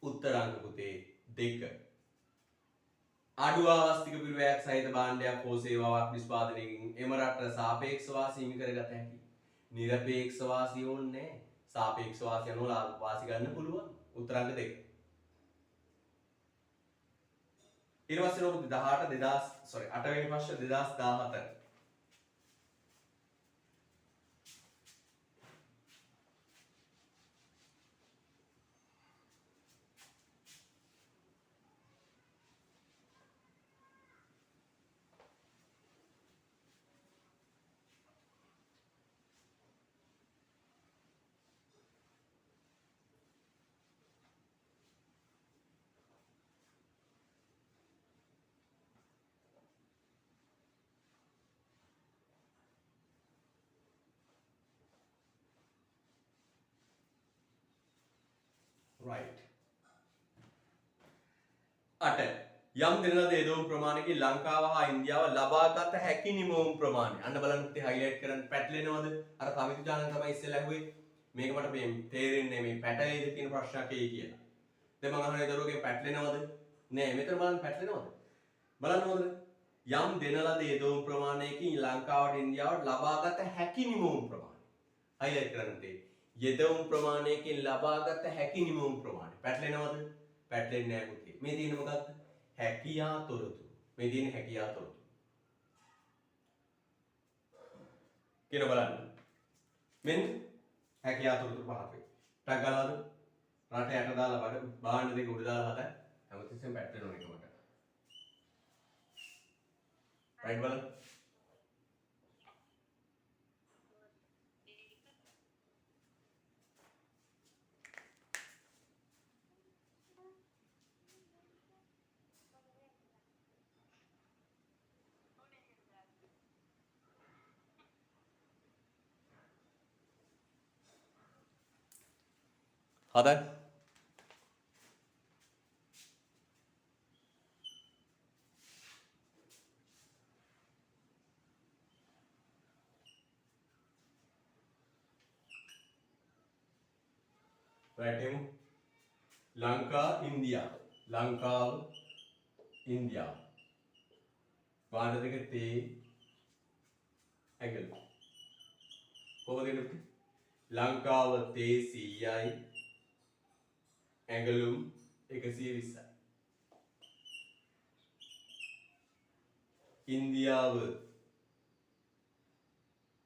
A: උත්තරාංක පුතේ 2. අඩු ආවස්තික පිළිවෙලක් සහිත භාණ්ඩයක් හෝ සේවාවක් නිෂ්පාදනයකින් එම රටට සාපේක්ෂ වාසි හිමි කරගත හැකියි. නිරපේක්ෂ වාසි ඕනේ නැහැ. සාපේක්ෂ වාසි යනෝ වාසි ගන්න පුළුවන්. උත්තරාංක 2. ඊට පස්සේ නෝ 8 වෙනි ප්‍රශ්න 2017. right. 8 යම් දිනලද යදොම් ප්‍රමාණයකින් ලංකාව හා ඉන්දියාව ලබාගත හැකි නිමවුම් ප්‍රමාණය. අන්න බලන්න පුතේ හයිලයිට් කරන්න පැටලෙනවද? අර කවිතු ජානක තමයි ඉස්සෙල්ලා ඇහුවේ. මේක මට මේ තේරෙන්නේ මේ පැටලෙයිද කියන ප්‍රශ්නයක් එයි කියලා. දැන් මම අහන්නේ දරුවෝගේ පැටලෙනවද? නෑ මෙතන බලන්න පැටලෙනවද? බලන්න හොඳට. යම් දෙනලද යදොම් ප්‍රමාණයකින් ලංකාවට ඉන්දියාවට ලබාගත හැකි නිමවුම් ප්‍රමාණය. හයිලයිට් කරන්න තේ. යදොම් ප්‍රමාණයකින් ලබාගත හැකි නිමවුම් ප්‍රමාණය. පැටලෙනවද? පැටලෙන්නේ නැහැ පුතේ. මේ තියෙන්නේ මොකක්ද? හැකියා තොරතුරු. මේ තියෙන්නේ හැකියා තොරතුරු. කියන බලන්න. මෙන්න හැකියා තොරතුරු පහක් වෙයි. ටක් ගාලාද? රට යට දාලා බඩ බාහන දෙක උඩ දාලා හදයි. හැමතිස්සෙම පැටලෙන ඕන එකමට. රයිට් බලන්න. හදයි. රයිට් ලංකා ඉන්දියා ලංකාව ඉන්දියාව බාහිර දෙක තේ ඇඟලු කොහොමද එන්නේ ලංකාව තේ 100යි ඇඟලුම් 120යි ඉන්දියාව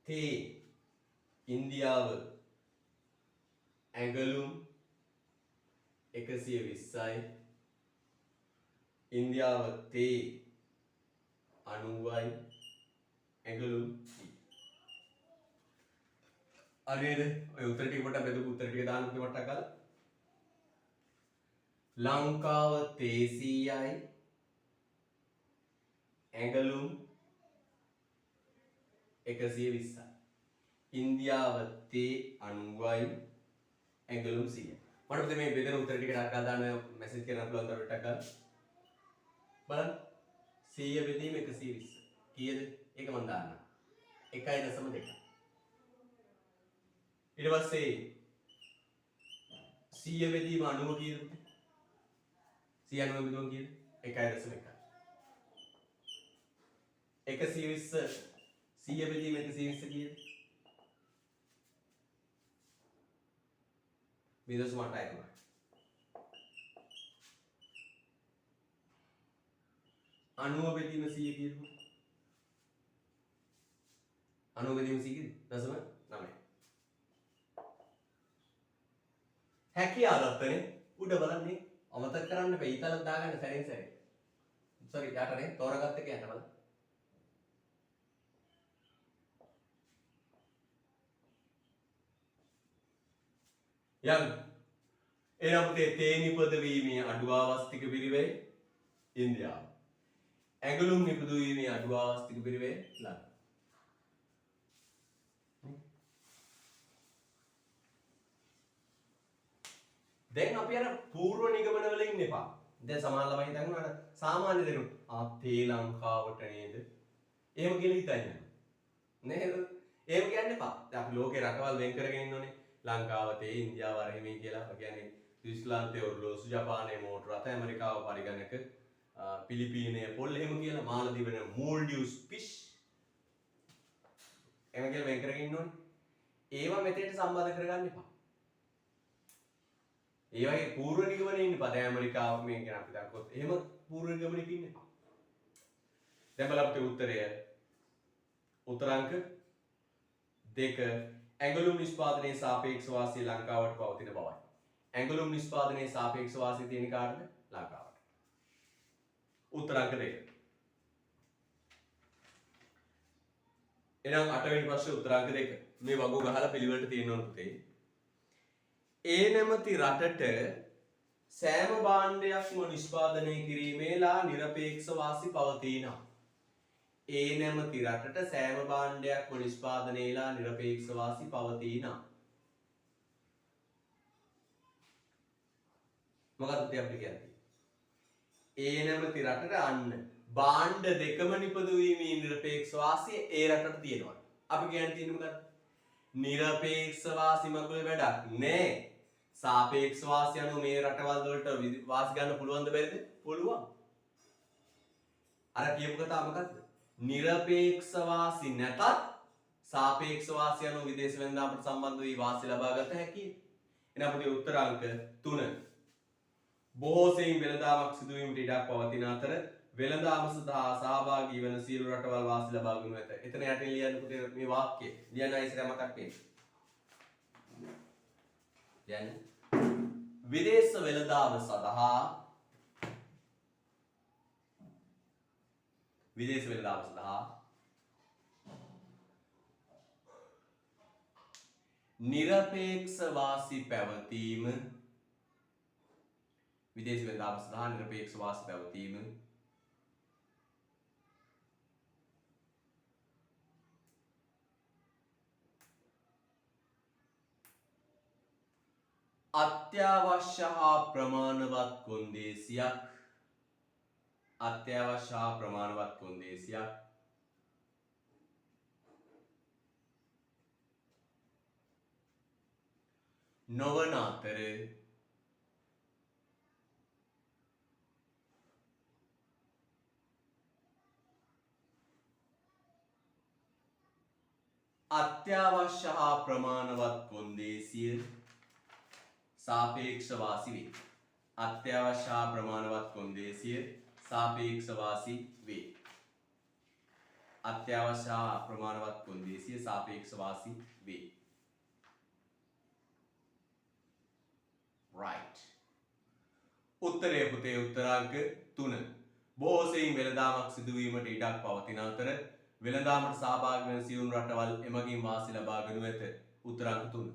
A: තේ ඉන්දියාව ඇඟලුම් 120යි ඉන්දියාව තේ 90යි ඇඟලුම් 30. හරිද? ඔය උත්තර ටික කොට බෙදපු උත්තර ටික දාන්න කිව්වට අකල් ලංකාව තේ 100යි ඇඟලුම් 120යි ඉන්දියාව තේ 90යි ඇඟලුම් 100යි. මට මේ බෙදෙන උත්තර ටික ටක් දාන්න මැසේජ් කරන්න පුළුවන් දරුවට ටක් බලන්න 100 බෙදීම 120 කීයද? ඒක මම දාන්න 1.2 ඊට පස්සේ 100 බෙදීම 90 කීයද? 190 බෙදුවම කීයද? 1.1 120 100 බෙදීම 120 කීයද? Minus 1 type. 90 බෙදීම 100 කීයද? 90 බෙදීම 100 කීයද? දශම 9. හැකියාව දත්තනේ උඩ බලන්නේ අමතක කරන්න බෑ ඊතලක් දාගන්න සැරෙන් සැරේ. sorry යාටනේ තෝරගත්ත එක යන්න බලන්න. යම් එනම් තේ නිපදවීමේ අඩුවාවස්තික පිරිවේ ඉන්දියාව. ඇඟලුම් නිපදවීමේ අඩුවාවස්තික පිරිවේ ලංකාව. දැන් අපි අර පූර්ව නිගමන වල ඉන්න එපා. දැන් සමහර ළමයි හිතන්නේ අර සාමාන්‍ය දෙනුත් තේ ලංකාවට නේද? එහෙම කියලා හිතන්නේ. නේද? එහෙම කියන්න එපා. දැන් අපි ලෝකේ රටවල් වෙන් කරගෙන ඉන්නෝනේ. ලංකාව තේ ඉන්දියාව අර එහෙම කියලා. ඒ කියන්නේ ස්විස්ලාන්තේ ඔර්ලෝසු ජපානයේ මෝටර රථ ඇමරිකාව පරිගණක පිලිපීනයේ පොල් එහෙම කියලා මාලදිව වෙන මෝල්ඩිව්ස් ෆිෂ් එහෙම කියලා වෙන් කරගෙන ඉන්නෝනේ. ඒවා මෙතෙන්ට සම්බන්ධ කරගන්න එපා. ඒ වගේ පූර්ව නිගමනයේ ඉන්න පද ඇමරිකාව මේ කියන අපි දක්කොත් එහෙම පූර්ව නිගමනයක ඉන්න එපා. දැන් බලන්න උත්තරය උත්තරාංක 2 ඇඟලුම් නිෂ්පාදනයේ සාපේක්ෂ වාසිය ලංකාවට පවතින බවයි. ඇඟලුම් නිෂ්පාදනයේ සාපේක්ෂ වාසිය තියෙන කාටද? ලංකාවට. උත්තරාංක 2. එහෙනම් 8 වෙනි ප්‍රශ්නේ උත්තරාංක 2. මේ වගෝ ගහලා පිළිවෙලට තියෙන්න ඕන පුතේ. ඒ නැමැති රටට සෑම භාණ්ඩයක්ම නිෂ්පාදනය කිරීමේලා නිරපේක්ෂ වාසි පවතිනා. ඒ නැමැති රටට සෑම භාණ්ඩයක්ම නිෂ්පාදනයේලා නිරපේක්ෂ වාසි පවතිනා. මොකක්ද පුතේ අපිට කියන්නේ? ඒ නැමැති රටට අන්න භාණ්ඩ දෙකම නිපදවීමේ නිරපේක්ෂ වාසිය ඒ රටට තියෙනවා. අපි කියන්න තියෙන්නේ මොකක්ද? නිරපේක්ෂ වාසි මගුල වැඩක් නෑ. සාපේක්ෂ වාසි අනුව මේ රටවල් වලට වාසි ගන්න පුළුවන්ද බැරිද? පුළුවන්. අර කියපු කතාව මොකක්ද? නිරපේක්ෂ වාසි නැතත් සාපේක්ෂ වාසි අනුව විදේශ වෙළඳාමට සම්බන්ධ වී වාසි ලබා ගත හැකියි. එහෙනම් අපේ උත්තර අංක 3. බොහෝ සෙයින් වෙළඳාමක් සිදුවීමට ඉඩක් පවතින අතර වෙළඳාම සඳහා සහභාගී වන සියලු රටවල් වාසි ලබා ගනු ඇත. එතන යටින් ලියන්න පුතේ මේ වාක්‍යය. ලියන්න ඉස්සර මතක් වෙන්නේ. ලියන්න. විදේශ වෙළඳාම සඳහා නිරපේක්ෂ වාසි පැවතීම අත්‍යවශ්‍ය හා ප්‍රමාණවත් කොන්දේසියක් නොවන අතර අත්‍යවශ්‍ය හා ප්‍රමාණවත් කොන්දේසිය සාපේක්ෂ වාසි වේ. අත්‍යවශ්‍ය හා ප්‍රමාණවත් කොන්දේසිය සාපේක්ෂ වාසි වේ. අත්‍යවශ්‍ය හා ප්‍රමාණවත් කොන්දේසිය සාපේක්ෂ වාසි වේ. right. උත්තරය පුතේ උත්තරාංක 3. බොහෝ සෙයින් වෙළඳාමක් සිදුවීමට ඉඩක් පවතින අතර වෙළඳාමට සහභාගී වන සියලු රටවල් එමගින් වාසි ලබා ගනු ඇත. උත්තරාංක 3.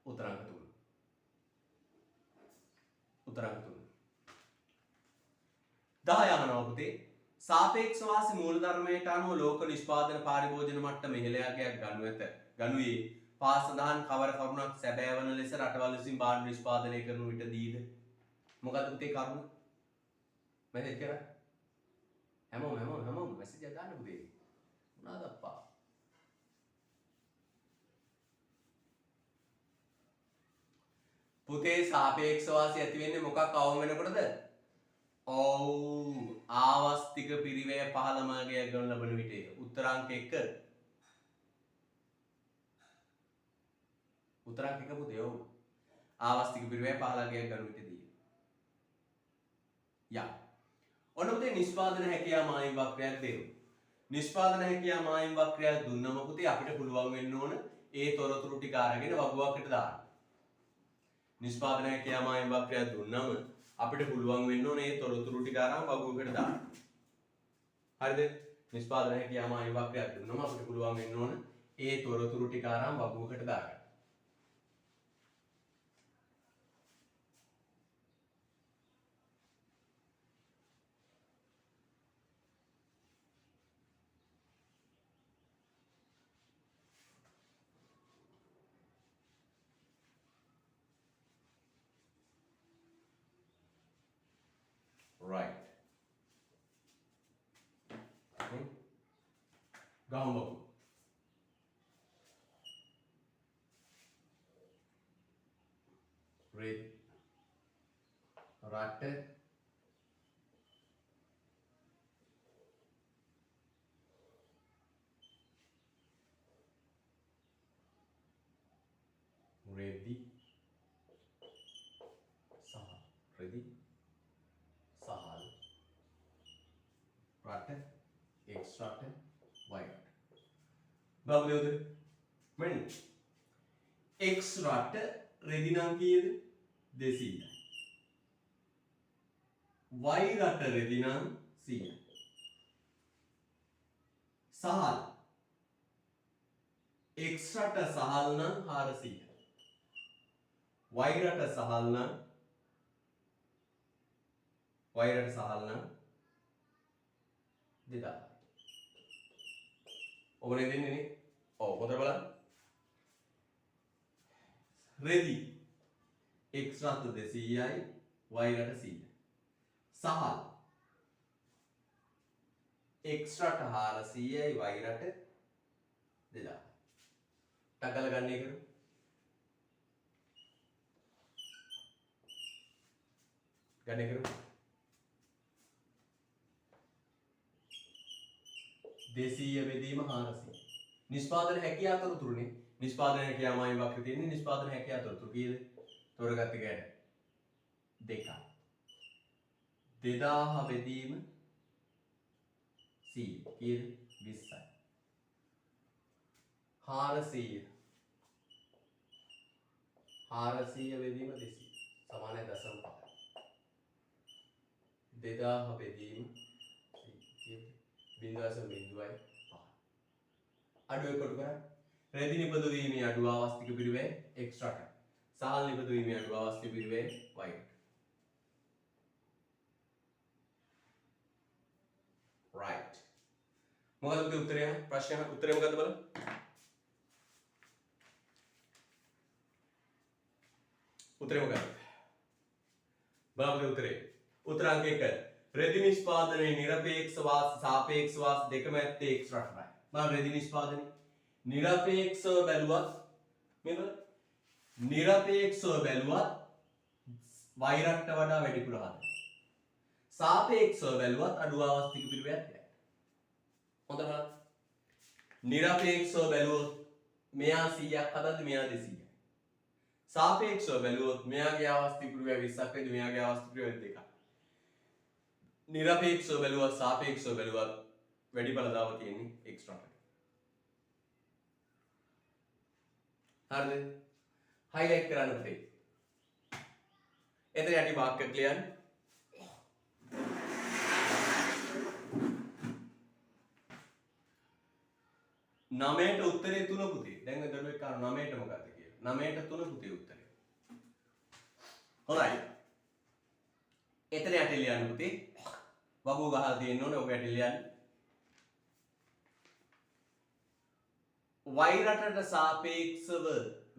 A: උත්තරාංක 3. උත්තරාංක 3. 10 අහනවා පුතේ. සාපේක්ෂ වාසි මූලධර්මයට අනුව ලෝක නිෂ්පාදන පාරිභෝජන මට්ටම ඉහළයාගයක් ගනු ඇත. ගනුයේ පා සඳහන් කවර කරුණක් සැබෑ වන ලෙස රටවල් විසින් භාණ්ඩ නිෂ්පාදනය කරන විට දීද? මොකද්ද පුතේ කරුණ? මැසේජ් කරා. හැමෝම මැසේජ් එක ගන්න පුතේ. මොනවාද අප්පා? පුතේ සාපේක්ෂ වාසි ඇති වෙන්නේ මොකක් අවම වෙනකොටද? ඔව් ආවස්තික පිරිවැය 15 ගේ ගණන ලබන විට. උත්තරාංක 1. උත්තරාංක 1 පුතේ. ඔව් ආවස්තික පිරිවැය 15 ගේ ගණන විටදී. යා ඔන්න පුතේ නිෂ්පාදන හැකියා මායිම් වක්‍රයක් දෙමු. නිෂ්පාදන හැකියා මායිම් වක්‍රයක් දුන්නම පුතේ අපිට පුළුවන් වෙන්න ඕන ඒ තොරතුරු ටික අරගෙන වගුවකට දාන්න. නිෂ්පාදන හැකියා මායිම් වක්‍රයක් දුන්නම අපිට පුළුවන් වෙන්න ඕන ඒ තොරතුරු ටික අරන් වගුවකට දාන්න. හරිද? නිෂ්පාදන හැකියා මායිම් වක්‍රයක් දුන්නම අපිට පුළුවන් වෙන්න ඕන ඒ තොරතුරු ටික අරන් වගුවකට දාන්න. right. ගහමු. red රට රෙදි සහල් රට x රට y රට. බබලුද? මෙන්න x රට රෙදි නම් කීයද? 200යි. y රට රෙදි නම් 100යි. සහල් x රට සහල් නම් 400යි. y රට සහල් නම් 2000. ඔබනේ දෙන්නේ නේ. ඔව් හොඳට බලන්න. රෙදි x රට 200යි y රට 100යි. සහල් x රට 400යි y රට 2000. ටකල ගන්න එක. ගන්න එක. 200 බෙදීම 400. නිෂ්පාදන හැකියාව තොරතුරුනේ. නිෂ්පාදන හැකියාව මායි වක්‍රය තියෙන්නේ නිෂ්පාදන හැකියාව තොරතුරු කීයද? තොරගත්ත ගැට 2යි. 2000 බෙදීම 100 කීයද? 20යි. 400 බෙදීම 200 සමානයි 0.5. 2000 බෙදීම 100 කීයද? 0.05. අඩුව කොට කරා රෙදි නිපදවීමේ අඩුව ආවස්තික පිරිවැය x රට සහල් නිපදවීමේ අඩුව ආවස්තික පිරිවැය y රට. right මොකද උත්තරය ප්‍රශ්න උත්තරය මොකද්ද බලන්න. උත්තරය මොකක්ද? බලන්න උත්තරේ. උත්තර අංක 1. රෙදි නිෂ්පාදනයේ නිරපේක්ෂ වාස සාපේක්ෂ වාස දෙකම ඇත්තේ x රටයි. මම රෙදි නිෂ්පාදනයේ නිරපේක්ෂව බැලුවත් මෙන්න නිරපේක්ෂව බැලුවත් y රටට වඩා වැඩිපුර හදන්න. සාපේක්ෂව බැලුවත් අඩු ආවස්තික පිරිවැයක් නැහැ. හොඳ බලන්න. නිරපේක්ෂව බැලුවොත් මෙයා 100ක් හදද්දි මෙයා 200යි. සාපේක්ෂව බැලුවොත් මෙයාගේ ආවස්තික පිරිවැය 20ක් වෙද්දි මෙයාගේ ආවස්තික පිරිවැය 2ක්. නිරපේක්ෂව බැලුවත් සාපේක්ෂව බැලුවත් වැඩි බලදාව තියෙන්නේ x රටට. හරිද? highlight කරන්න පුතේ. එතන යටි වාක්‍ය ක්ලියර්. 9ට උත්තරේ 3 පුතේ. දැන් දරුවෙක් අහන 9ට මොකක්ද කියලා. 9ට 3 පුතේ උත්තරේ. හොඳයි. එතන යටි ලියන්න පුතේ. වගුව ගහලා තියෙන්න ඕනේ ඔක යටි ලියන්න. y රටට සාපේක්ෂව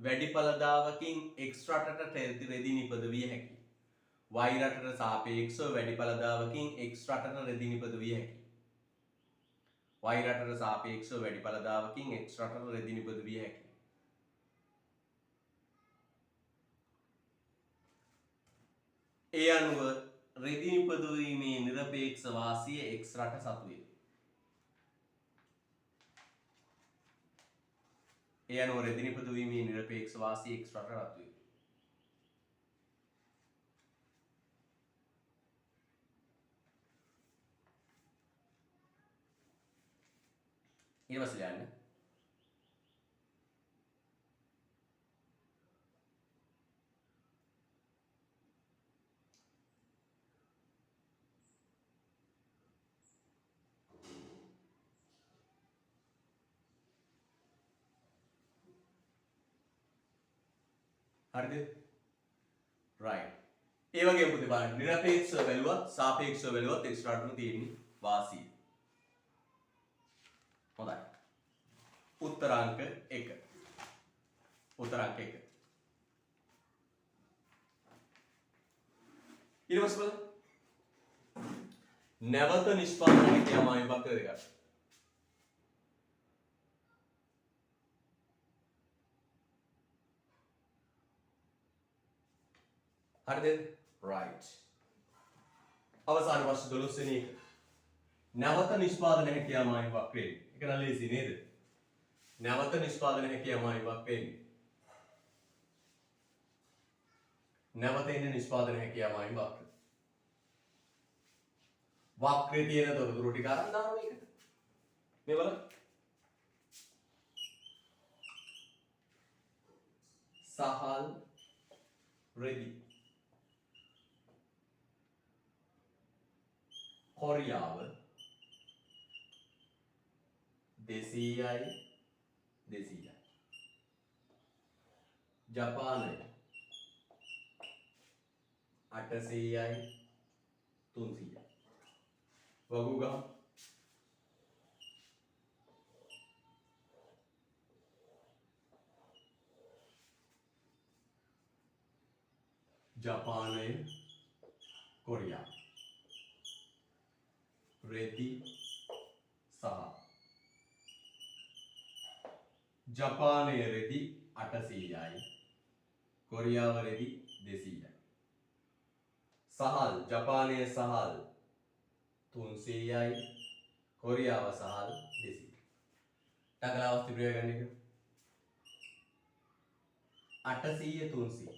A: වැඩි ඵලදාවකින් x රටට රෙදි නිපදවිය හැකියි. y රටට සාපේක්ෂව වැඩි ඵලදාවකින් x රටට රෙදි නිපදවිය හැකියි. y රටට සාපේක්ෂව වැඩි ඵලදාවකින් x රටට රෙදි නිපදවිය හැකියි. ඒ අනුව රෙදි නිපදවීමේ නිරපේක්ෂ වාසිය x රට සතු වේ. ඒ අනුව රෙදි නිපදවීමේ නිරපේක්ෂ වාසිය x රට රතු වේ. ඊට පස්සේ යන්න. හරිද? right. ඒ වගේම පුතේ බලන්න නිරපේක්ෂව බැලුවත් සාපේක්ෂව බැලුවත් x රටට තියෙන්නේ වාසිය. හොඳයි. උත්තරාංක 1. උත්තරාංක 1. ඊට පස්සේ බලන්න. නැවත නිෂ්පාදනය කියමයි වක්‍ර දෙකක්. හරිද? right. අවසාන ප්‍රශ්න 12 වෙනි එක. නැවත නිෂ්පාදන හැකියාවයි වක්‍රේ. ඒක නම් ලේසි නේද? නැවත නිෂ්පාදන හැකියාවයි වක්‍රේ. නැවත එන්නේ නිෂ්පාදන හැකියාවයි වක්‍ර. වක්‍රේ තියෙන තොරතුරු ටික අරන් දානවා මේකට. මේ බලන්න. සහල් රෙදි කොරියාව 200යි 200යි. ජපානය 800යි 300යි. වගුව ගහමු. ජපානය කොරියාව රෙදි සහ ජපානය රෙදි 800යි කොරියාව රෙදි 200යි සහල් ජපානය සහල් 300යි කොරියාව සහල් 200යි ටකලා අවස්ථි ප්‍රයෝග ගන්න එක 800 300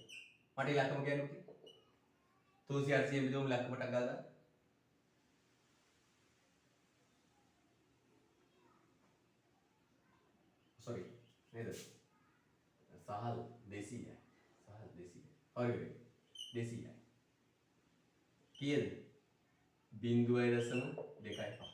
A: මට ඉලක්කම කියන්න පුතේ 300 800 බෙදුවම ඉලක්කමට ගාලා sorry නේද සහල් 200යි සහල් 200යි හරි 200යි කීයද 0.25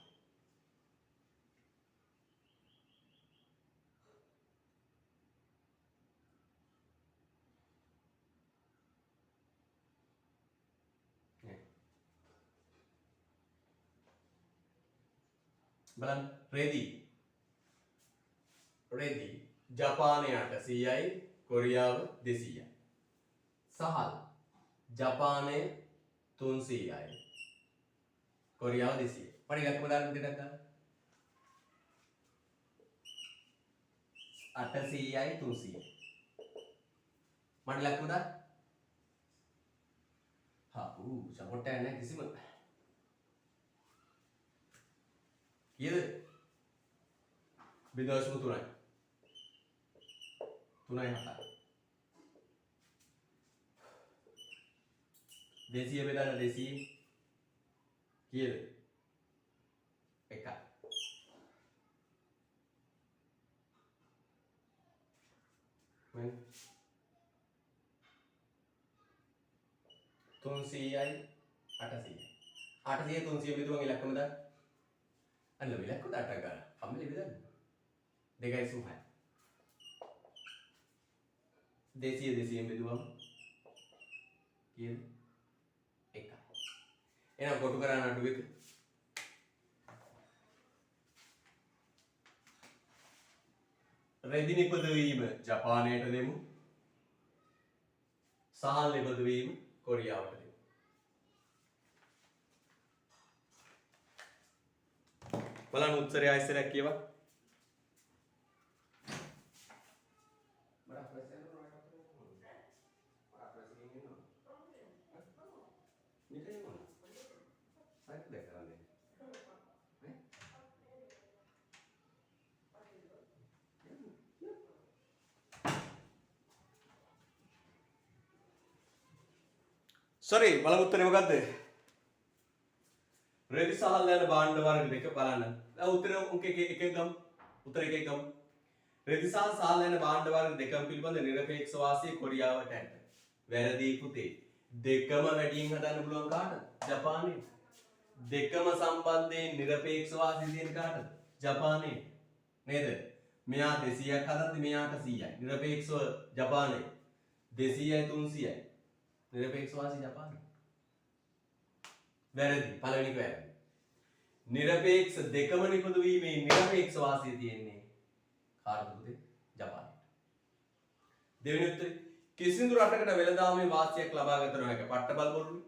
A: බලන්න රෙදි ජපානය 800යි කොරියාව 200යි සහල් ජපානය 300යි කොරියාව 200යි පරි ඉලක්කම දාන්න දෙන්නත් ගන්න 800යි 300යි මට ඉලක්කම දාන්න සපෝට් එක නැහැ කිසිම කීයද 0.3යි 3.7 200 බෙදන්න 200 කීයද 1යි 300යි 800යි 800 300 බෙදුවම ඉලක්කම දාන්න අන්න ඉලක්කම දාන්න ගන්න කම්මලි බෙදන්න 2.6 200 බෙදුවම කීයද 1යි එහෙනම් කොටු කරන්න අඩු එක රෙදි නිපදවීම ජපානයට දෙමු සහල් නිපදවීම කොරියාවට දෙමු බලන්න උත්තරය ආයෙත් කියවා sorry බලමු උත්තරේ මොකද්ද රෙදි සහල් යන භාණ්ඩ වර්ග දෙක බලන්න දැන් උත්තරේ එකක ගමු උත්තර එකක ගමු රෙදි සහ සහල් යන භාණ්ඩ වර්ග දෙකම පිළිබඳ නිරපේක්ෂ වාසිය කොරියාවට ඇත වැරදි පුතේ දෙකම වැඩියෙන් හදන්න පුළුවන් කාටද ජපානයේ දෙකම සම්බන්ධයෙන් නිරපේක්ෂ වාසිය තියෙන කාටද ජපානයේ නේද මෙයා 200ක් හදද්දි මෙයා 800යි නිරපේක්ෂව ජපානයේ 200යි 300යි නිරපේක්ෂ වාසිය ජපානයේ වැරදි පළවෙනි එක වැරදි නිරපේක්ෂ දෙකම නිපදවීමේ නිරපේක්ෂ වාසිය තියෙන්නේ කාටද පුතේ ජපානයේ දෙවෙනි උත්තරේ කිසිදු රටකට වෙළඳාමේ වාසියක් ලබා ගත නොහැක පට්ටබල් බොරුනේ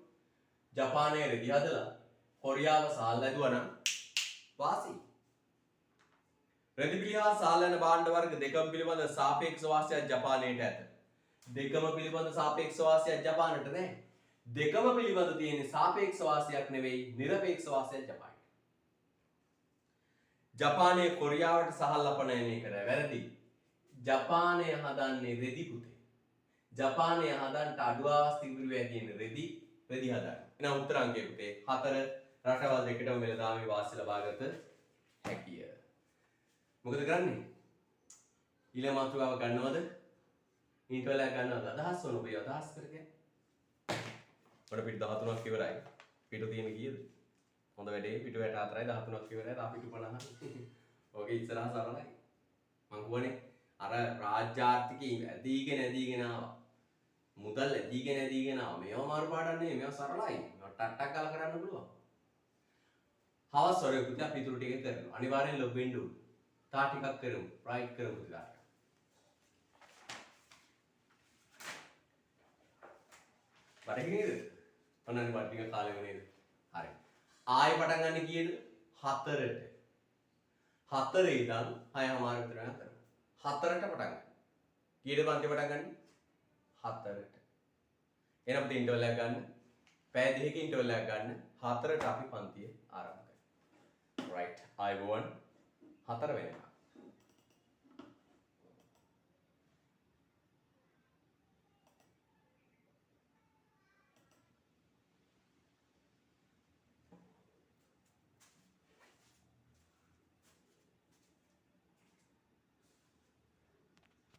A: ජපානයේ රෙදි හදලා කොරියාව සාල් ඇදුවා නම් වාසි රෙදි පිළිහා සාල් යන භාණ්ඩ වර්ග දෙකම පිළිබඳ සාපේක්ෂ වාසියක් ජපානයට ඇත දෙකම පිළිබඳ සාපේක්ෂ වාසියක් ජපානට නැහැ දෙකම පිළිබඳ තියෙන සාපේක්ෂ වාසියක් නෙවෙයි නිරපේක්ෂ වාසියක් ජපානයට ජපානයේ කොරියාවට සහල් අපනයනය කරා වැරදි ජපානය හදන්නේ රෙදි පුතේ ජපානය හදන්නට අඩු අවස්ථිකුරු ඇදින රෙදි හදන්න එහෙනම් උත්තර අංකය පුතේ 4 රටවල් දෙකටම වෙළඳාමේ වාසිය ලබාගත හැකිය මොකද කරන්නේ ඊළඟ මාතෘකාව ගන්නවද ඊට වෙලා ගන්නවද අදහස් වල ඔබේ අදහස් කරගෙන මට පිට 13ක් ඉවරයි පිටු තියෙන කීයද හොඳ වැඩේ පිටු 64යි 13ක් ඉවරයි තා පිටු 50 ඔගේ ඉස්සරහ සරලයි මං කියවනේ අර රාජ්‍ය ආර්ථිකයේ ඇදීගෙන ආවා මුදල් ඇදීගෙන ආවා මේව මාරු පාඩම් නෙමෙයි මේව සරලයි මේව ටට්ටක් ගාලා කරන්න පුළුවන් හවස් වරේ පුතා පිටුරු ටික කරනවා අනිවාර්යෙන් ලොග් වෙන්න ඕන තා ටිකක් කරමු රයිට් කරමු පුතා බර හරි නේද? ඔන්න මට ටික කාලෙම නේද? හරි. ආයෙ පටන් ගන්න කීයද? 4ට. 4 ඉඳන් 6:00 විතර යන කරනවා. 4ට පටන් ගන්න. කීයද පන්ති පටන් ගන්න? 4ට. එහෙනම් අපිට ඉන්ටර්වල් එකක් ගන්න. පැය දෙකක ඉන්ටර්වල් එකක් ගන්න. 4ට අපි පන්තිය ආරම්භ කරනවා. right. I want 4 වෙනකම්.